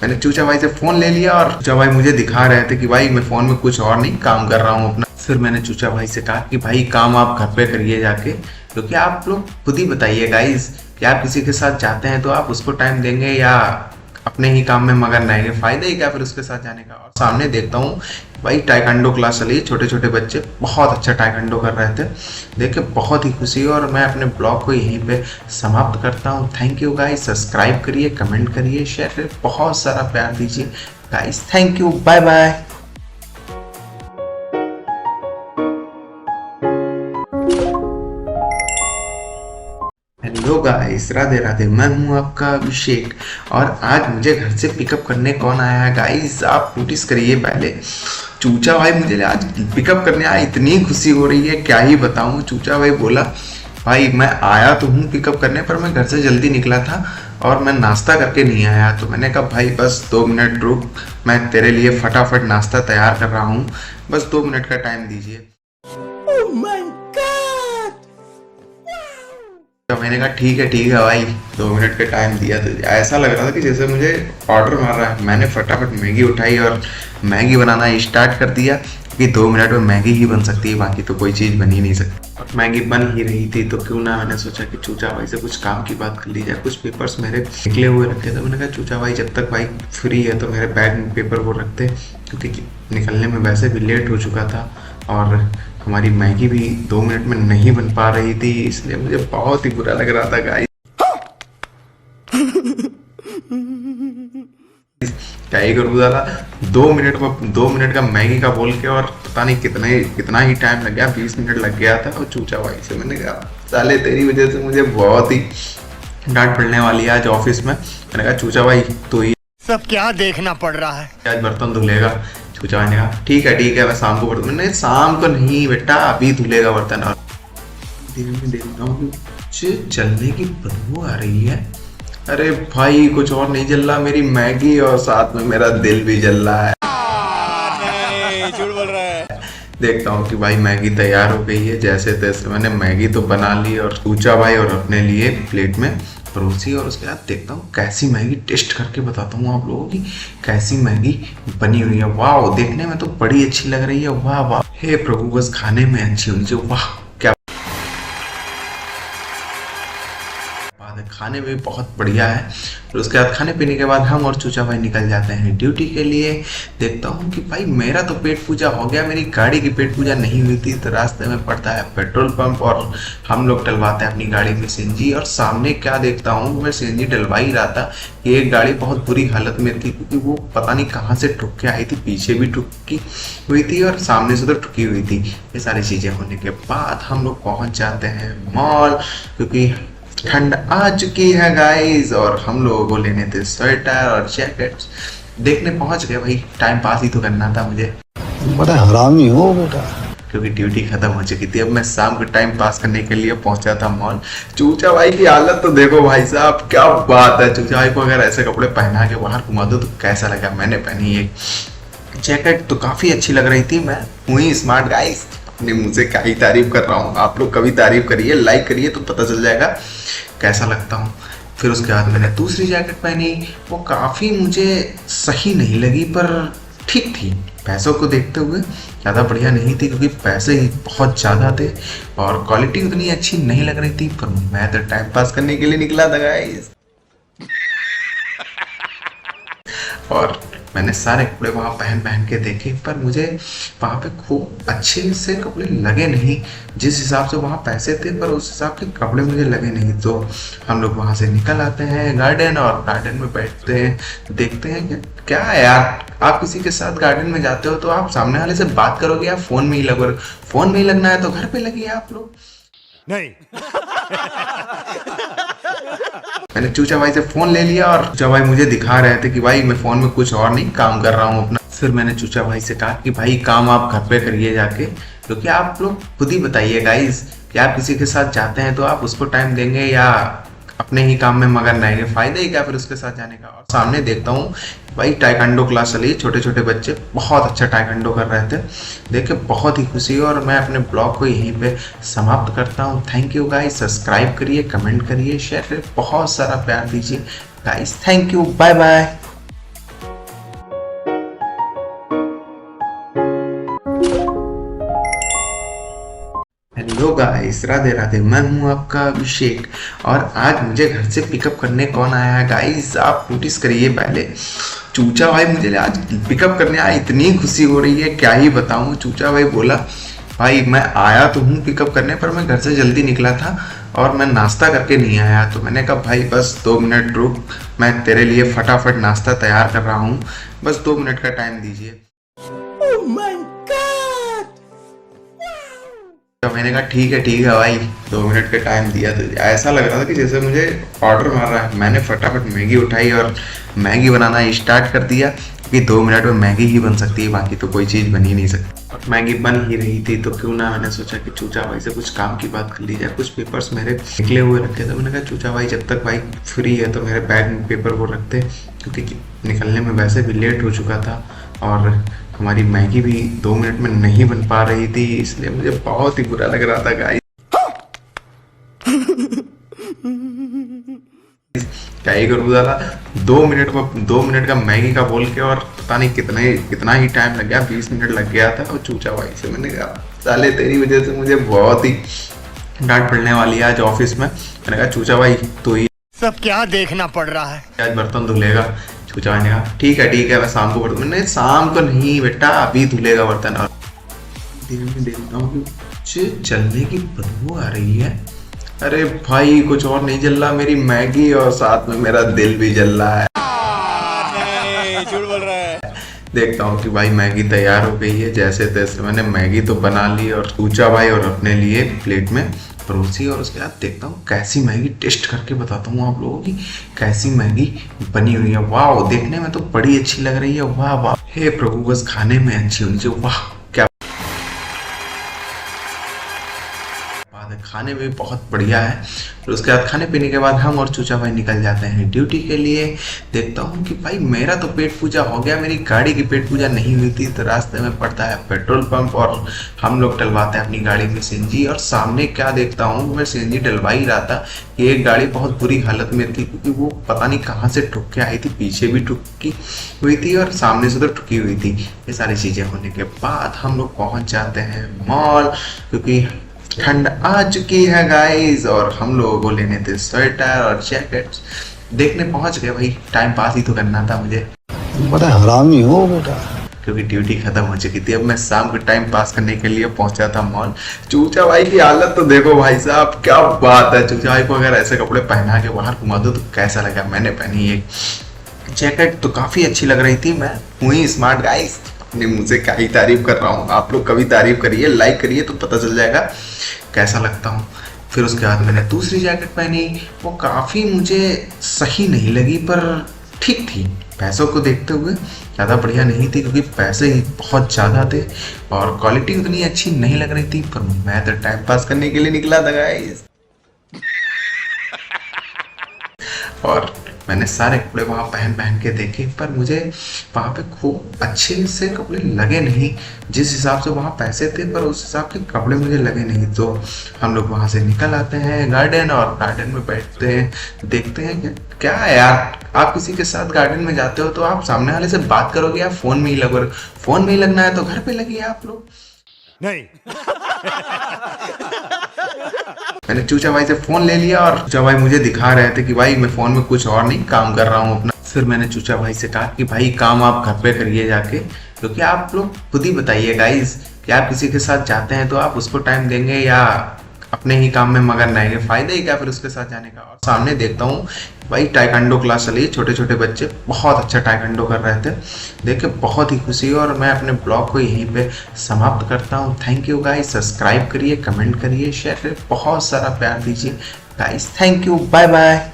मैंने चूचा भाई से फोन ले लिया और चूचा भाई मुझे दिखा रहे थे कि भाई मैं फोन में कुछ और नहीं काम कर रहा हूँ अपना। फिर मैंने चूचा भाई से कहा कि भाई काम आप घर पे करिए जाके, क्योंकि आप लोग खुद ही बताइए गाइस कि आप किसी के साथ जाते हैं तो आप उसको टाइम देंगे या अपने ही काम में मगन रहेंगे, फायदा ही क्या फिर उसके साथ जाने का। और सामने देखता हूँ भाई टाइकांडो क्लास चली, छोटे छोटे बच्चे बहुत अच्छा टाइकांडो कर रहे थे, देख के बहुत ही खुशी हुई। और मैं अपने ब्लॉग को यहीं पे समाप्त करता हूँ। थैंक यू गाइस, सब्सक्राइब करिए, कमेंट करिए, शेयर करिए, बहुत सारा प्यार दीजिए guys. Thank you, bye bye. Hello guys, Radhe Radhe, मैं हूं आपका अभिषेक और आज मुझे घर से पिकअप करने कौन आया है गाइस, आप नोटिस करिए। पहले चूचा भाई मुझे आज पिकअप करने आया, इतनी खुशी हो रही है क्या ही बताऊं। चूचा भाई बोला भाई मैं आया तो हूं पिकअप करने, पर मैं घर से जल्दी निकला था और मैं नाश्ता करके नहीं आया। तो मैंने कहा भाई बस 2 मिनट रुक, मैं तेरे लिए फटाफट नाश्ता तैयार कर रहा हूँ, बस 2 मिनट का टाइम दीजिए। तो मैंने कहा ठीक है भाई, 2 मिनट का टाइम दिया। तो ऐसा लग रहा था कि जैसे मुझे ऑर्डर मार रहा है। मैंने फटाफट मैगी उठाई और मैगी बनाना स्टार्ट कर दिया कि 2 मिनट में मैगी ही बन सकती है, बाकी तो कोई चीज़ बन ही नहीं सकती। और मैगी बन ही रही थी तो क्यों ना, मैंने सोचा कि चूचा भाई से कुछ काम की बात कर ली जाए। कुछ पेपर्स मेरे निकले हुए रखे थे, मैंने कहा चूचा भाई जब तक भाई फ्री है तो मेरे बैग में पेपर वो रखते, क्योंकि निकलने में वैसे भी लेट हो चुका था और हमारी मैगी भी 2 मिनट में नहीं बन पा रही थी, इसलिए मुझे बहुत ही बुरा लग रहा था गाइस। क्या ही करूँ दादा, 2 मिनट का मैगी का बोल के और पता नहीं कितना ही टाइम लग गया, 20 मिनट लग गया था। और चूचा भाई से मैंने कहा साले तेरी वजह से मुझे बहुत ही डांट पड़ने वाली है आज ऑफिस में। मैंने कहा चूचा भाई तो ही सब क्या देखना पड़ रहा है। आज बर्तन धुलेगा। चूचा भाई ने कहा ठीक है मैं शाम को बर्तन, मैंने शाम को नहीं बेटा अभी धुलेगा बर्तन। और दिन में देख रहा हूँ कुछ जलने की बदबू आ रही है। अरे भाई कुछ और नहीं जल रहा, मेरी मैगी और साथ में मेरा दिल भी जल रहा है। नहीं, झूठ बोल रहा है। देखता हूँ कि भाई मैगी तैयार हो गई है। जैसे तैसे मैंने मैगी तो बना ली और चूचा भाई और अपने लिए प्लेट में परोसी। और उसके बाद देखता हूँ कैसी मैगी, टेस्ट करके बताता हूँ आप लोगों की कैसी मैगी बनी हुई है। वाह, देखने में तो बड़ी अच्छी लग रही है। वाह वाह, हे प्रभु बस खाने में अच्छी होनी चाहिए। वाह क्या खाने में बहुत बढ़िया है। फिर उसके बाद खाने पीने के बाद हम और चूचा भाई निकल जाते हैं ड्यूटी के लिए। देखता हूँ कि भाई मेरा तो पेट पूजा हो गया, मेरी गाड़ी की पेट पूजा नहीं हुई थी। तो रास्ते में पड़ता है पेट्रोल पंप और हम लोग डलवाते हैं अपनी गाड़ी में सीएनजी। और सामने क्या देखता हूँ, मैं सीएनजी डलवा ही रहा था कि एक गाड़ी बहुत बुरी हालत में थी, क्योंकि वो पता नहीं कहाँ से ठुक के आई थी, पीछे भी ठुकी हुई थी और सामने से तो ठुकी हुई थी। ये सारी चीज़ें होने के बाद हम लोग पहुँच जाते हैं मॉल, क्योंकि ठंड आ चुकी है गाइस। और हम लोगों को लेने थे स्वेटर और जैकेट्स। देखने पहुंच गए भाई, टाइम पास ही तो करना था मुझे। बड़ा हरामी हो बेटा। क्योंकि ड्यूटी खत्म हो चुकी थी, अब मैं शाम को टाइम पास करने के लिए पहुंचा था मॉल। चूचा भाई की हालत तो देखो भाई साहब, क्या बात है। चूचा भाई को अगर ऐसे कपड़े पहना के बाहर घुमा दो तो कैसा लगा। मैंने पहनी एक जैकेट तो काफी अच्छी लग रही थी। मैं हुई स्मार्ट गाइस, अपने मुंह से क्या ही तारीफ कर रहा हूँ। आप लोग कभी तारीफ करिए, लाइक करिए तो पता चल जाएगा कैसा लगता हूँ। फिर उसके बाद मैंने दूसरी जैकेट पहनी, वो काफ़ी मुझे सही नहीं लगी पर ठीक थी। पैसों को देखते हुए ज़्यादा बढ़िया नहीं थी, क्योंकि पैसे ही बहुत ज़्यादा थे और क्वालिटी उतनी अच्छी नहीं लग रही थी। पर मैं तो टाइम पास करने के लिए निकला था गाइस। और मैंने सारे कपड़े वहाँ पहन के देखे, पर मुझे वहाँ पे खूब अच्छे से कपड़े लगे नहीं। जिस हिसाब से वहाँ पैसे थे पर उस हिसाब के कपड़े मुझे लगे नहीं। तो हम लोग वहाँ से निकल आते हैं गार्डन, और गार्डन में बैठते हैं, देखते हैं कि क्या है यार, आप किसी के साथ गार्डन में जाते हो तो आप सामने वाले से बात करोगे या फोन में ही लगोगे। फोन में ही लगना है तो घर पे लगिए आप लोग। नहीं। मैंने चूचा भाई से फोन ले लिया और चूचा भाई मुझे दिखा रहे थे कि भाई मैं फोन में कुछ और नहीं काम कर रहा हूँ अपना। फिर मैंने चूचा भाई से कहा कि भाई काम आप घर पे करिए जाके, क्योंकि आप लोग खुद ही बताइए गाइस कि आप किसी के साथ जाते हैं तो आप उसको टाइम देंगे या अपने ही काम में मगन रहेंगे। फायदा ही क्या फिर उसके साथ जाने का। और सामने देखता हूँ भाई टाइकांडो क्लास चली, छोटे छोटे बच्चे बहुत अच्छा टाइकांडो कर रहे थे, देख के बहुत ही खुशी। और मैं अपने ब्लॉग को यहीं पे समाप्त करता हूँ। थैंक यू गाइस, सब्सक्राइब करिए, कमेंट करिए, शेयर करिए, बहुत सारा प्यार दीजिए guys. Thank you, bye bye. Hello guys, Radhe Radhe, मैं हूं आपका अभिषेक। और आज मुझे घर से पिकअप करने कौन आया है गाइस, आप नोटिस करिए। पहले चूचा भाई मुझे आज पिकअप करने आया, इतनी खुशी हो रही है क्या ही बताऊं। चूचा भाई बोला भाई मैं आया तो हूँ पिकअप करने, पर मैं घर से जल्दी निकला था और मैं नाश्ता करके नहीं आया। तो मैंने कहा भाई बस 2 मिनट रुक, मैं तेरे लिए फटाफट नाश्ता तैयार कर रहा हूँ, बस 2 मिनट का टाइम दीजिए। तो मैंने कहा ठीक है भाई, 2 मिनट का टाइम दिया। तो ऐसा लग रहा था कि जैसे मुझे ऑर्डर मार रहा है। मैंने फटाफट मैगी उठाई और मैगी बनाना स्टार्ट कर दिया, कि 2 मिनट में मैगी ही बन सकती है, बाकी तो कोई चीज़ बन ही नहीं सकती। और मैगी बन ही रही थी तो क्यों ना, मैंने सोचा कि चूचा भाई से कुछ काम की बात कर ली जाए। कुछ पेपर्स मेरे निकले हुए रखे थे, मैंने कहा चूचा भाई जब तक भाई फ्री है तो मेरे बैग में पेपर वो रखते, क्योंकि निकलने में वैसे भी लेट हो चुका था और हमारी मैगी भी 2 मिनट में नहीं बन पा रही थी, इसलिए मुझे बहुत ही बुरा लग रहा था गाइस। क्या ही करूँ दादा, 2 मिनट का मैगी का बोल के और पता नहीं कितना ही टाइम लग गया, 20 मिनट लग गया था। और चूचा भाई से मैंने कहा साले तेरी वजह से मुझे बहुत ही डांट पड़ने वाली है आज ऑफिस में। मैंने कहा चूचा भाई तो ही सब क्या देखना पड़ रहा है। आज बर्तन धुलेगा। चूचा भाई ने कहा ठीक है मैं शाम को बर्तन, मैंने शाम को नहीं बेटा अभी धुलेगा बर्तन। और दिन में देखता हूँ कि कुछ जलने की बदबू आ रही है। अरे भाई कुछ और नहीं जल रहा, मेरी मैगी और साथ में मेरा दिल भी जल रहा है। नहीं, झूठ बोल रहा है। देखता हूँ कि भाई मैगी तैयार हो गई है। जैसे तैसे मैंने मैगी तो बना ली और चूचा भाई और अपने लिए प्लेट में परोसी, और उसके बाद देखता हूँ कैसी मैगी, टेस्ट करके बताता हूँ आप लोगों की कैसी मैगी बनी हुई है। वाह, देखने में तो बड़ी अच्छी लग रही है। वाह वाह, हे प्रभु, बस खाने में अच्छी होनी चाहिए। वाह, क्या बात है, खाने में भी बहुत बढ़िया है। और उसके बाद खाने पीने के बाद हम और चूचा भाई निकल जाते हैं ड्यूटी के लिए। देखता हूँ कि भाई मेरा तो पेट पूजा हो गया, मेरी गाड़ी की पेट पूजा नहीं हुई थी। तो रास्ते में पड़ता है पेट्रोल पंप और हम लोग डलवाते हैं अपनी गाड़ी में सीएनजी। और सामने क्या देखता हूँ, मैं सीएनजी डलवा ही रहा था कि एक गाड़ी बहुत बुरी हालत में थी, क्योंकि वो पता नहीं कहाँ से ठुक के आई थी, पीछे भी ठुकी हुई थी और सामने से तो ठुकी हुई थी। ये सारी चीज़ें होने के बाद हम लोग पहुँच जाते हैं मॉल, क्योंकि ठंड आ चुकी है गाइस, और हम लोगों को लेने थे स्वेटर और जैकेट्स। देखने पहुंच गए भाई, टाइम पास ही तो करना था मुझे, बड़ा हरामी हो बेटा। क्योंकि ड्यूटी खत्म हो चुकी थी। अब मैं शाम को टाइम पास करने के लिए पहुंचा था मॉल। चूचा भाई की हालत तो देखो भाई साहब, क्या बात है। चूचा भाई को अगर ऐसे कपड़े पहना के बाहर घुमा दो तो कैसा लगा। मैंने पहनी एक जैकेट तो काफी अच्छी लग रही थी। मैं हुई स्मार्ट गाइस, अपने मुंह से क्या ही तारीफ कर रहा हूँ। आप लोग कभी तारीफ करिए, लाइक करिए तो पता चल जाएगा कैसा लगता हूँ। फिर उसके बाद मैंने दूसरी जैकेट पहनी, वो काफ़ी मुझे सही नहीं लगी पर ठीक थी। पैसों को देखते हुए ज़्यादा बढ़िया नहीं थी, क्योंकि पैसे ही बहुत ज़्यादा थे और क्वालिटी उतनी अच्छी नहीं लग रही थी। पर मैं तो टाइम पास करने के लिए निकला था गाइस। और मैंने सारे कपड़े वहाँ पहन पहन के देखे, पर मुझे वहाँ पे खूब अच्छे से कपड़े लगे नहीं। जिस हिसाब से वहाँ पैसे थे, पर उस हिसाब के कपड़े मुझे लगे नहीं। तो हम लोग वहाँ से निकल आते हैं गार्डन, और गार्डन में बैठते हैं, देखते हैं कि क्या है यार, आप किसी के साथ गार्डन में जाते हो तो आप सामने वाले से बात करोगे या फ़ोन में ही लगोगे। फ़ोन में ही लगना है तो घर पे लगिए आप लोग। नहीं। मैंने चूचा भाई से फोन ले लिया, और चूचा भाई मुझे दिखा रहे थे कि भाई मैं फोन में कुछ और नहीं काम कर रहा हूँ अपना। फिर मैंने चूचा भाई से कहा कि भाई काम आप घर पे करिए जाके, क्योंकि आप लोग खुद ही बताइए गाइस कि आप किसी के साथ जाते हैं तो आप उसको टाइम देंगे या अपने ही काम में मगन रहेंगे। फायदा ही क्या फिर उसके साथ जाने का। और सामने देखता हूँ भाई टाइकांडो क्लास चली, छोटे छोटे बच्चे बहुत अच्छा टाइकांडो कर रहे थे। देख के बहुत ही खुशी हुई। और मैं अपने ब्लॉग को यहीं पे समाप्त करता हूँ। थैंक यू गाइस, सब्सक्राइब करिए, कमेंट करिए, शेयर करिए, बहुत सारा प्यार दीजिए guys. Thank you, bye bye.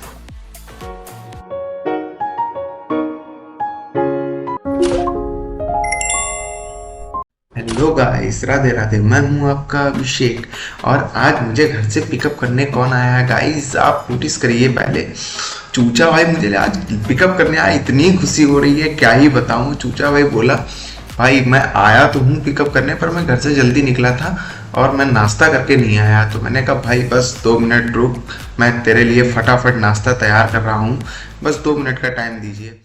Hello guys, Radhe Radhe, मैं हूं आपका अभिषेक, और आज मुझे घर से पिकअप करने कौन आया है गाइस, आप नोटिस करिए। पहले चूचा भाई मुझे आज पिकअप करने आया, इतनी खुशी हो रही है क्या ही बताऊं। चूचा भाई बोला भाई मैं आया तो हूँ पिकअप करने, पर मैं घर से जल्दी निकला था और मैं नाश्ता करके नहीं आया। तो मैंने कहा भाई बस 2 मिनट रुक, मैं तेरे लिए फटाफट नाश्ता तैयार कर रहा हूँ, बस 2 मिनट का टाइम दीजिए।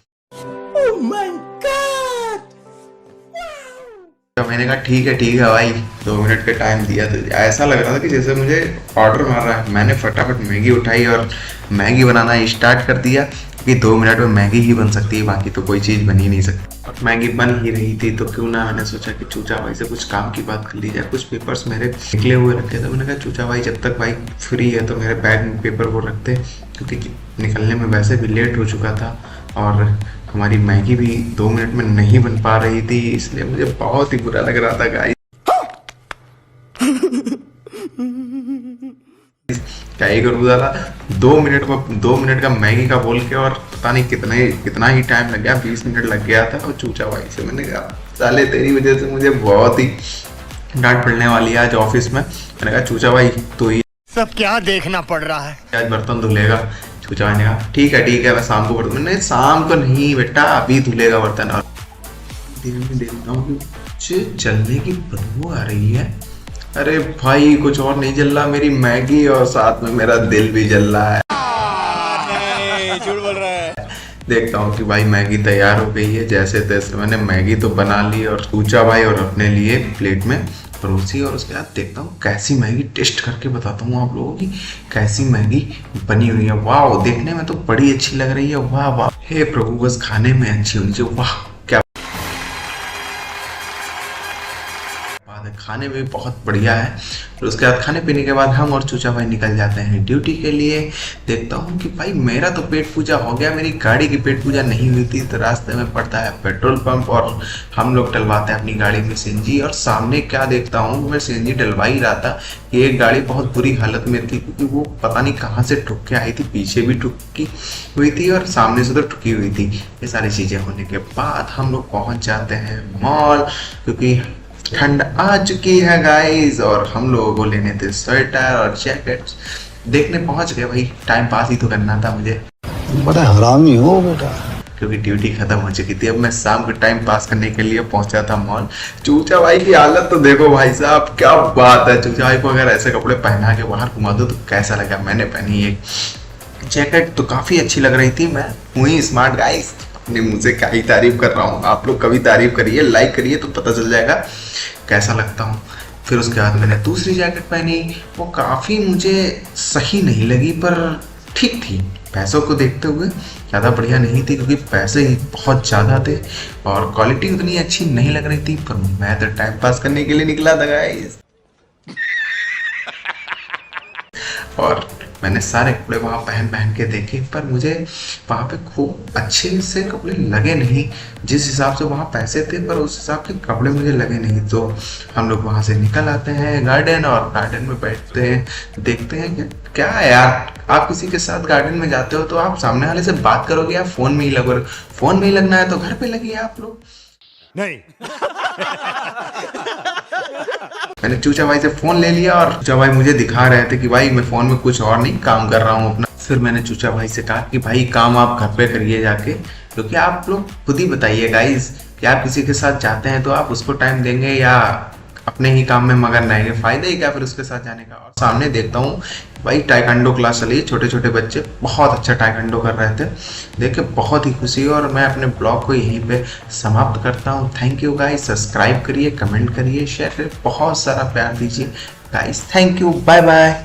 तो मैंने कहा ठीक है भाई, 2 मिनट का टाइम दिया। तो ऐसा लग रहा था कि जैसे मुझे ऑर्डर मार रहा है। मैंने फटाफट मैगी उठाई और मैगी बनाना स्टार्ट कर दिया, क्योंकि 2 मिनट में मैगी ही बन सकती है, बाकी तो कोई चीज़ बन ही नहीं सकती। और मैगी बन ही रही थी तो क्यों ना, मैंने सोचा कि चूचा भाई से कुछ काम की बात कर ली जाए। कुछ पेपर्स मेरे निकले हुए रखे थे, मैंने कहा चूचा भाई जब तक भाई फ्री है तो मेरे बैग में पेपर वो रखते, क्योंकि निकलने में वैसे भी लेट हो चुका था और हमारी मैगी भी 2 मिनट में नहीं बन पा रही थी, इसलिए मुझे बहुत ही बुरा लग रहा था गाइस। क्या ही करूँ दादा, 2 मिनट का मैगी का बोल के, और पता नहीं कितना ही टाइम लग गया, 20 मिनट लग गया था। और चूचा भाई से मैंने कहा साले तेरी वजह से मुझे बहुत ही डांट पड़ने वाली है आज ऑफिस में। मैंने कहा चूचा भाई तो ही सब क्या देखना पड़ रहा है। आज बर्तन धुलेगा। चूचा भाई ने कहा ठीक है मैं शाम को बर्तन, मैंने शाम को नहीं बेटा अभी धुलेगा बर्तन। और देखता हूँ कि जलने की बदबू आ रही है। अरे भाई कुछ और नहीं जल रहा, मेरी मैगी और साथ में मेरा दिल भी जल रहा है। नहीं, झूठ बोल रहा है। देखता हूँ कि भाई मैगी तैयार हो गई है। जैसे तैसे मैंने मैगी तो बना ली और चूचा भाई और अपने लिए प्लेट में परोसी, और उसके बाद देखता हूँ कैसी मैगी, टेस्ट करके बताता हूँ आप लोगों की कैसी मैगी बनी हुई है। वाह, देखने में तो बड़ी अच्छी लग रही है। वाह वाह, हे प्रभु, बस खाने में अच्छी होनी चाहिए। वाह, क्या खाने में बहुत बढ़िया है। फिर उसके बाद खाने पीने के बाद हम और चूचा भाई निकल जाते हैं ड्यूटी के लिए। देखता हूँ कि भाई मेरा तो पेट पूजा हो गया, मेरी गाड़ी की पेट पूजा नहीं हुई थी। तो रास्ते में पड़ता है पेट्रोल पंप और हम लोग डलवाते हैं अपनी गाड़ी में सीएनजी। और सामने क्या देखता हूँ, मैं सीएनजी डलवा ही रहा था कि एक गाड़ी बहुत बुरी हालत में थी, क्योंकि वो पता नहीं कहाँ से ठुक के आई थी, पीछे भी ठुकी हुई थी और सामने से तो ठुकी हुई थी। ये सारी चीजें होने के बाद हम लोग पहुंच जाते हैं मॉल, क्योंकि ठंड आ चुकी है गाइस। और हम लोगों को लेने थे स्वेटर और जैकेट्स। देखने पहुंच गए भाई, टाइम पास ही तो करना था मुझे, बड़ा हरामी हो बेटा। क्योंकि ड्यूटी खत्म हो चुकी थी। अब मैं शाम को टाइम पास करने के लिए पहुंचा था मॉल। चूचा भाई की हालत तो देखो भाई साहब, क्या बात है। चूचा भाई को अगर ऐसे कपड़े पहना के बाहर घुमा दो तो कैसा लगा। मैंने पहनी एक जैकेट तो काफी अच्छी लग रही थी। मैं हुई स्मार्ट गाइस, अपने मुंह से क्या ही तारीफ कर रहा हूँ। आप लोग कभी तारीफ करिए, लाइक करिए तो पता चल जाएगा कैसा लगता हूँ। फिर उसके बाद मैंने दूसरी जैकेट पहनी, वो काफ़ी मुझे सही नहीं लगी पर ठीक थी। पैसों को देखते हुए ज़्यादा बढ़िया नहीं थी, क्योंकि पैसे ही बहुत ज़्यादा थे और क्वालिटी उतनी अच्छी नहीं लग रही थी। पर मैं तो टाइम पास करने के लिए निकला था गाइस। और मैंने सारे कपड़े वहाँ पहन के देखे, पर मुझे वहाँ पे खूब अच्छे से कपड़े लगे नहीं। जिस हिसाब से वहाँ पैसे थे पर उस हिसाब के कपड़े मुझे लगे नहीं। तो हम लोग वहाँ से निकल आते हैं गार्डन, और गार्डन में बैठते हैं, देखते हैं कि क्या है यार, आप किसी के साथ गार्डन में जाते हो तो आप सामने वाले से बात करोगे या फोन में ही लगोगे। फोन में ही लगना है तो घर पे लगिए आप लोग। नहीं। मैंने चूचा भाई से फोन ले लिया और चूचा भाई मुझे दिखा रहे थे कि भाई मैं फोन में कुछ और नहीं काम कर रहा हूँ अपना। फिर मैंने चूचा भाई से कहा कि भाई काम आप घर पे करिए जाके, क्योंकि आप लोग खुद ही बताइए गाइस कि आप किसी के साथ जाते हैं तो आप उसको टाइम देंगे या अपने ही काम में मगन रहेंगे। फायदा ही क्या फिर उसके साथ जाने का। और सामने देखता हूँ भाई टाइकांडो क्लास चली, छोटे छोटे बच्चे बहुत अच्छा टाइकांडो कर रहे थे, देख के बहुत ही खुशी हुई। और मैं अपने ब्लॉग को यहीं पे समाप्त करता हूँ। थैंक यू गाइस, सब्सक्राइब करिए, कमेंट करिए, शेयर करिए, बहुत सारा प्यार दीजिए guys. Thank you, bye bye.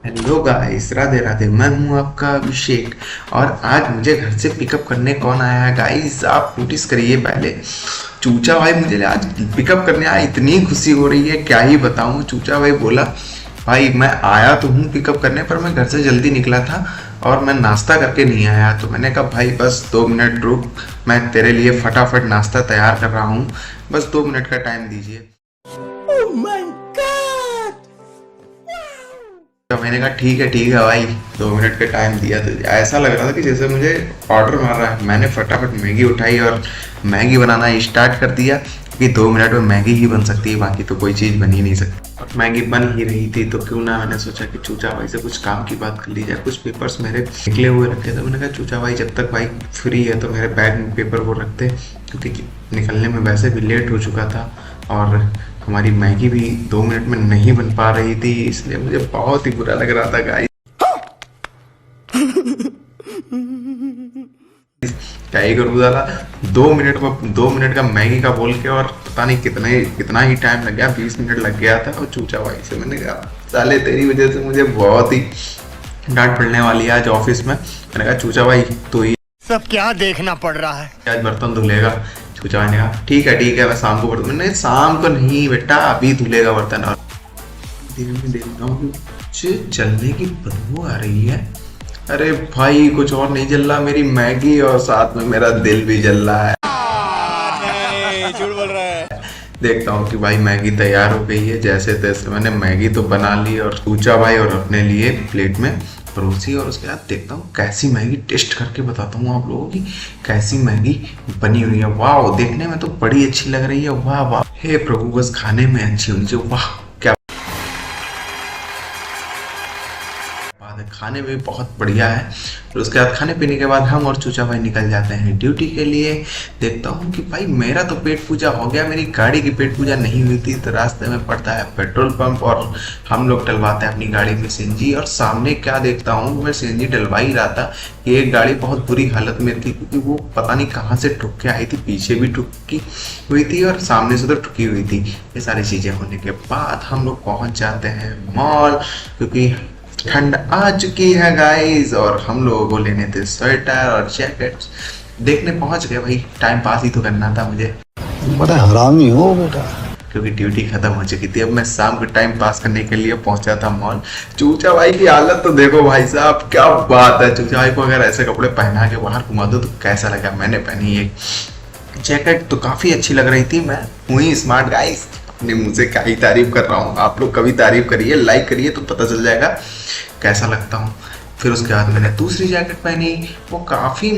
Hello guys, Radhe Radhe, मैं हूं आपका अभिषेक। और आज मुझे घर से पिकअप करने कौन आया है गाइस, आप नोटिस करिए। पहले चूचा भाई मुझे आज पिकअप करने आया, इतनी खुशी हो रही है क्या ही बताऊं। चूचा भाई बोला भाई मैं आया तो हूँ पिकअप करने, पर मैं घर से जल्दी निकला था और मैं नाश्ता करके नहीं आया। तो मैंने कहा भाई बस 2 मिनट रुक, मैं तेरे लिए फटाफट नाश्ता तैयार कर रहा हूँ, बस 2 मिनट का टाइम दीजिए। तो मैंने कहा ठीक है भाई, 2 मिनट का टाइम दिया। तो ऐसा लग रहा था कि जैसे मुझे ऑर्डर मार रहा है। मैंने फटाफट मैगी उठाई और मैगी बनाना स्टार्ट कर दिया, कि 2 मिनट में मैगी ही बन सकती है, बाकी तो कोई चीज़ बन ही नहीं सकती। और मैगी बन ही रही थी तो क्यों ना, मैंने सोचा कि चूचा भाई से कुछ काम की बात कर ली जाए। कुछ पेपर्स मेरे निकले हुए रखे थे, मैंने कहा चूचा भाई जब तक भाई फ्री है तो मेरे बैग में पेपर वो रखते, क्योंकि निकलने में वैसे भी लेट हो चुका था और हमारी मैगी भी 2 मिनट में नहीं बन पा रही थी, इसलिए मुझे बहुत ही बुरा लग रहा था गाइस। क्या ही करूँ दादा, 2 मिनट का मैगी का बोल के, और पता नहीं कितना ही टाइम लग गया, 20 मिनट लग गया था। और चूचा भाई से मैंने कहा साले तेरी वजह से मुझे बहुत ही डांट पड़ने वाली है आज ऑफिस में। मैंने कहा चूचा भाई तो ही सब क्या देखना पड़ रहा है। आज बर्तन धुलेगा। चूचा भाई ने कहा ठीक है मैं शाम को बर्तन, मैंने शाम को नहीं बेटा अभी धुलेगा बर्तन। और जलने की बदबू आ रही है। अरे भाई कुछ और नहीं जल रहा, मेरी मैगी और साथ में मेरा दिल भी जल रहा है। नहीं, झूठ बोल रहा है। देखता हूँ कि भाई मैगी तैयार हो गई है। जैसे तैसे मैंने मैगी तो बना ली और चूचा भाई और अपने लिए प्लेट में परोसी। और उसके बाद देखता हूँ कैसी मैगी, टेस्ट करके बताता हूँ आप लोगों की कैसी मैगी बनी हुई है। वाह, देखने में तो बड़ी अच्छी लग रही है। वाह वाह, हे प्रभु बस खाने में अच्छी होनी चाहिए। वाह क्या खाने में बहुत बढ़िया है। फिर उसके बाद खाने पीने के बाद हम और चूचा भाई निकल जाते हैं ड्यूटी के लिए। देखता हूँ कि भाई मेरा तो पेट पूजा हो गया, मेरी गाड़ी की पेट पूजा नहीं हुई थी। तो रास्ते में पड़ता है पेट्रोल पंप और हम लोग डलवाते हैं अपनी गाड़ी में सीएनजी। और सामने क्या देखता हूँ, मैं सीएनजी डलवा ही रहा था कि एक गाड़ी बहुत बुरी हालत में थी, क्योंकि वो पता नहीं कहाँ से ठुक के आई थी, पीछे भी ठुकी हुई थी और सामने से तो ठुकी हुई थी। ये सारी चीज़ें होने के बाद हम लोग पहुँच जाते हैं मॉल, क्योंकि ठंड आ चुकी है गाइस, और हम लोगों को लेने थे स्वेटर और जैकेट्स। देखने पहुंच गए भाई, टाइम पास ही तो करना था मुझे, बड़ा हरामी हो बेटा। क्योंकि ड्यूटी खत्म हो चुकी थी। अब मैं शाम को टाइम पास करने के लिए पहुंचा था मॉल। चूचा भाई की हालत तो देखो भाई साहब, क्या बात है। चूचा भाई को अगर ऐसे कपड़े पहना के बाहर घुमा दो तो कैसा लगा। मैंने पहनी एक जैकेट तो काफी अच्छी लग रही थी। मैं हुई स्मार्ट गाइस, अपने मुंह से क्या ही तारीफ कर रहा हूँ। आप लोग कभी तारीफ करिए, लाइक करिए तो पता चल जाएगा कैसा लगता हूँ। फिर उसके बाद मैंने दूसरी जैकेट पहनी, वो काफी